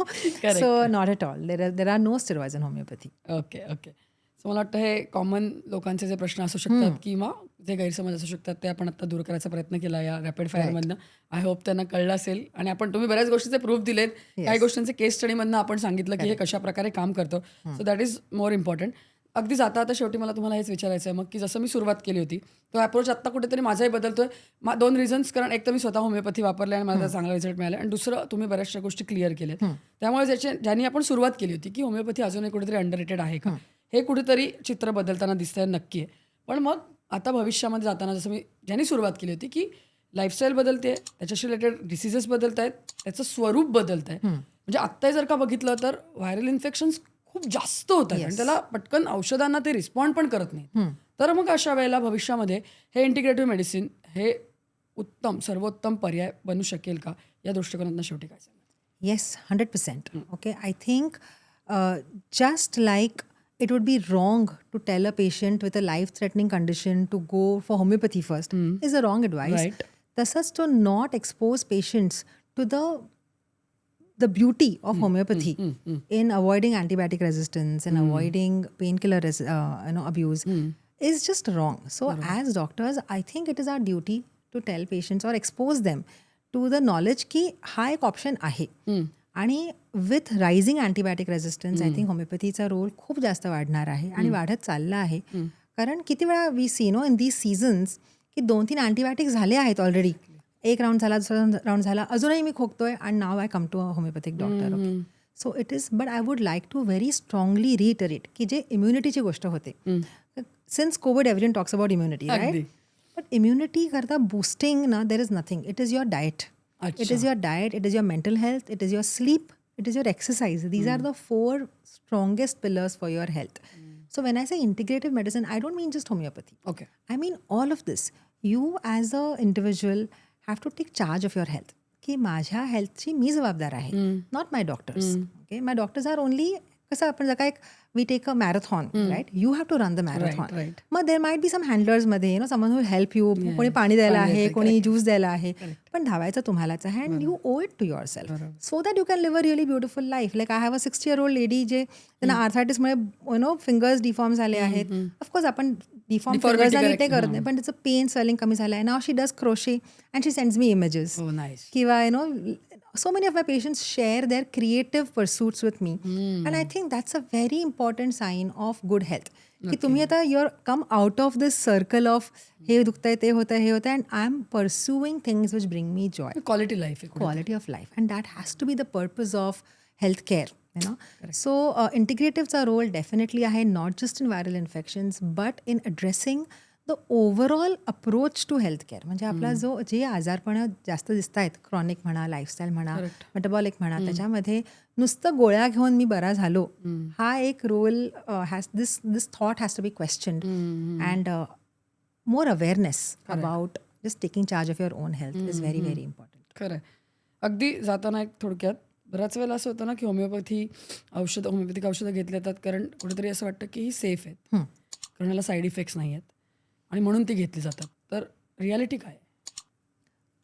so not at all. There are no steroids in homeopathy. Okay. So मला वाटतं हे common लोकांचे जे प्रश्न असू शकतात किंवा जे गैरसमज असू शकतात ते आपण आता दूर करायचा प्रयत्न केला या रॅपिड फायरमधनं. आय होप त्यांना कळलं असेल. आणि तुम्ही बऱ्याच गोष्टीचे प्रूफ दिलेत, काही गोष्टींचे केस स्टडीमधनं आपण सांगितलं की हे कशा प्रकारे काम करतं. So that is more important. अगदी आता शेवटी मला तुम्हाला हेच विचारायचं आहे मग, की जसं मी सुरुवात केली होती तो अप्रोच आत्ता कुठेतरी माझाही बदलतोय. 2 रिझन्स, कारण एक तर मी स्वतः होमिओपॅथी वापरले आणि मला त्याचा चांगला रिझल्ट मिळाला, आणि दुसरं तुम्ही बऱ्याचशा गोष्टी क्लिअर केल्यात. त्यामुळे ज्यांनी आपण सुरुवात केली होती की होमिओपॅथी अजूनही कुठेतरी अंडररेटेड आहे का, हे कुठेतरी चित्र बदलताना दिसतंय, नक्की आहे. पण मग आता भविष्यामध्ये जाताना जसं मी ज्यांनी सुरुवात केली होती की लाईफस्टाईल बदलते, त्याच्याशी रिलेटेड डिसिजेस बदलत आहेत, त्याचं स्वरूप बदलत आहे. म्हणजे आत्ताही जर का बघितलं तर व्हायरल इन्फेक्शन्स खूप जास्त होत आहेत आणि त्याला पटकन औषधांना ते रिस्पॉन्ड पण करत नाही. तर मग अशा वेळेला भविष्यामध्ये हे इंटिग्रेटिव्ह मेडिसिन हे सर्वोत्तम पर्याय बनू शकेल का, या दृष्टिकोनातून शेवटी काय सांगा? Yes, 100%. Okay, I think just like it would be wrong to tell a patient with a life-threatening condition to go for homeopathy first is a wrong advice. Right. Tasas to not expose patients to the beauty of homeopathy in avoiding antibiotic resistance and avoiding painkiller abuse is just wrong. So as doctors, I think it is our duty to tell patients or expose them to the knowledge की हा एक option आहे. आणि with rising antibiotic resistance I think होमिओपॅथीचा role खूप जास्त वाढणार आहे आणि वाढत चालला आहे. कारण किती वेळा we see no in these seasons की 2-3 अँटीबायोटिक्स झाले आहेत ऑलरेडी. एक राऊंड झाला, दुसरा राऊंड झाला, अजूनही मी खोकतोय and now I come to a homeopathic doctor. Okay, so it is, but I would like to very strongly reiterate की जे इम्युनिटीची गोष्ट होते. Since COVID everyone talks about immunity, right? But immunity करता बूस्टिंग ना, there is nothing. It is your diet. It is your diet, it is your mental health, it is your sleep, it is your exercise. These are the 4 strongest pillars for your health. So when I say integrative medicine, I don't mean just homeopathy. Okay. I mean all of this. You as a individual have to take charge of your health. की माझ्या हेल्थची मी जबाबदार आहे, not my doctors. Okay, my doctors are only, कसं आपण जर काय we take a marathon, right? You have to run the marathon. right. मग there might be some हँडलर्समध्ये, someone will help you. कोणी पाणी द्यायला आहे, कोणी ज्यूस द्यायला आहे, पण धावायचं तुम्हालाच आहे. And you owe it to yourself so that you can live a really beautiful life. Like I have a 60-year-old lady जे त्यांना आर्थरायटिसमुळे फिंगर्स डिफॉर्म झाले आहेत. ऑफकोर्स आपण डिफॉर्म फिंगर्सना नीट करत नाही, पण त्याचं पेन स्वेलिंग कमी झालं आहे. Now she does crochet and she sends me images. Oh, nice. किंवा so many of my patients share their creative pursuits with me. And I think that's a very important sign of good health. की तुम्ही आता you're come out of this circle of हे दुखतंय, ते होतंय, हे होतंय, and I'm pursuing things which bring me joy. Quality life आहे. Quality of life. And that has to be the purpose of healthcare. So integrativeचा role definitely आहे, not just in viral infections, but in addressing the overall approach to health care. म्हणजे आपला जे आजारपणं जास्त दिसत आहेत, chronic म्हणा, lifestyle म्हणा, metabolic म्हणा, त्याच्यामध्ये नुसतं गोळ्या घेऊन मी बरा झालो हा एक role has this thought has to be questioned and more awareness about just taking charge of your own health is very very important. खरं आहे. अगदी जाताना एक थोडक्यात बऱ्याच वेळेला असं होतं ना की होमिओपॅथिक औषधं घेतली जातात कारण कुठेतरी असं वाटतं की ही सेफ आहेत, कारण ह्याला साईड इफेक्ट्स नाही आहेत आणि म्हणून ती घेतली जातात. तर रियालिटी काय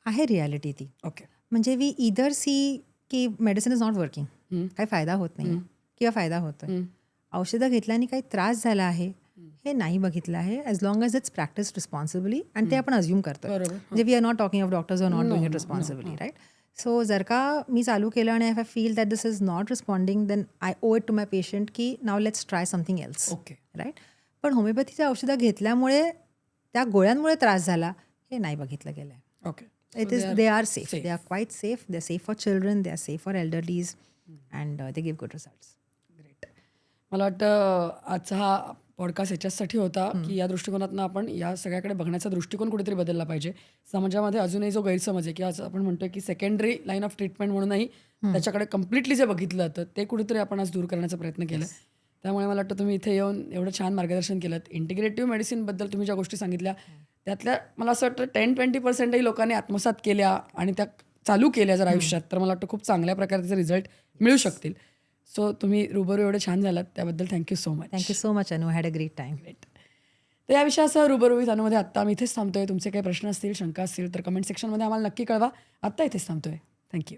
आहे? रियालिटी ती ओके, म्हणजे वी इदर सी की मेडिसिन इज नॉट वर्किंग, काही फायदा होत नाही किंवा फायदा होतोय, औषधं घेतल्याने काही त्रास झाला आहे हे नाही बघितलं आहे, as long as it's practice responsibly. आणि ते आपण अज्युम करतो, म्हणजे we are not talking of doctors are not doing it responsibly, right? So जर का मी चालू केलं आणि I feel that this is not responding, then I owe it to my patient की now let's try something else. Okay, right? पण होमिओपॅथीची औषधं घेतल्यामुळे त्या गोळ्यांमुळे त्रास झाला हे नाही बघितलं गेलं आहे. Okay. It is, they are safe. They are quite safe. They are safe for children. They are safe for elderlies. And they give good results. Great. मला वाटतं आजचा हा पॉडकास्ट याच्यासाठी होता की या दृष्टिकोनातून आपण या सगळ्याकडे बघण्याचा दृष्टिकोन कुठेतरी बदलला पाहिजे. समाजामध्ये अजूनही जो गैरसमज आहे की आज आपण म्हणतोय की सेकंडरी लाईन ऑफ ट्रीटमेंट म्हणूनही त्याच्याकडे कम्प्लिटली जे बघितलं जातं ते कुठेतरी आपण आज दूर करण्याचा प्रयत्न केला. त्यामुळे मला वाटतं तुम्ही इथे येऊन एवढं छान मार्गदर्शन केलं. इंटिग्रेटिव्ह मेडिसिनबद्दल तुम्ही ज्या गोष्टी सांगितल्या त्यातल्या मला असं वाटतं 10-20% लोकांनी आत्मसात केल्या आणि त्या चालू केल्या जर आयुष्यात, तर मला वाटतं खूप चांगल्या प्रकारे त्याचे रिझल्ट मिळू शकतील. सो तुम्ही रुबरू एवढे छान झालात त्याबद्दल thank you so much. Thank you so much अनु, हॅड अ ग्रेट टाईम. तर या विषयासह रुबरू विथ अनुमध्ये आत्ता आम्ही इथेच थांबतोय. तुमचे काही प्रश्न असतील, शंका असतील तर कमेंट सेक्शनमध्ये आम्हाला नक्की कळवा. आत्ता इथेच थांबतोय. थँक्यू.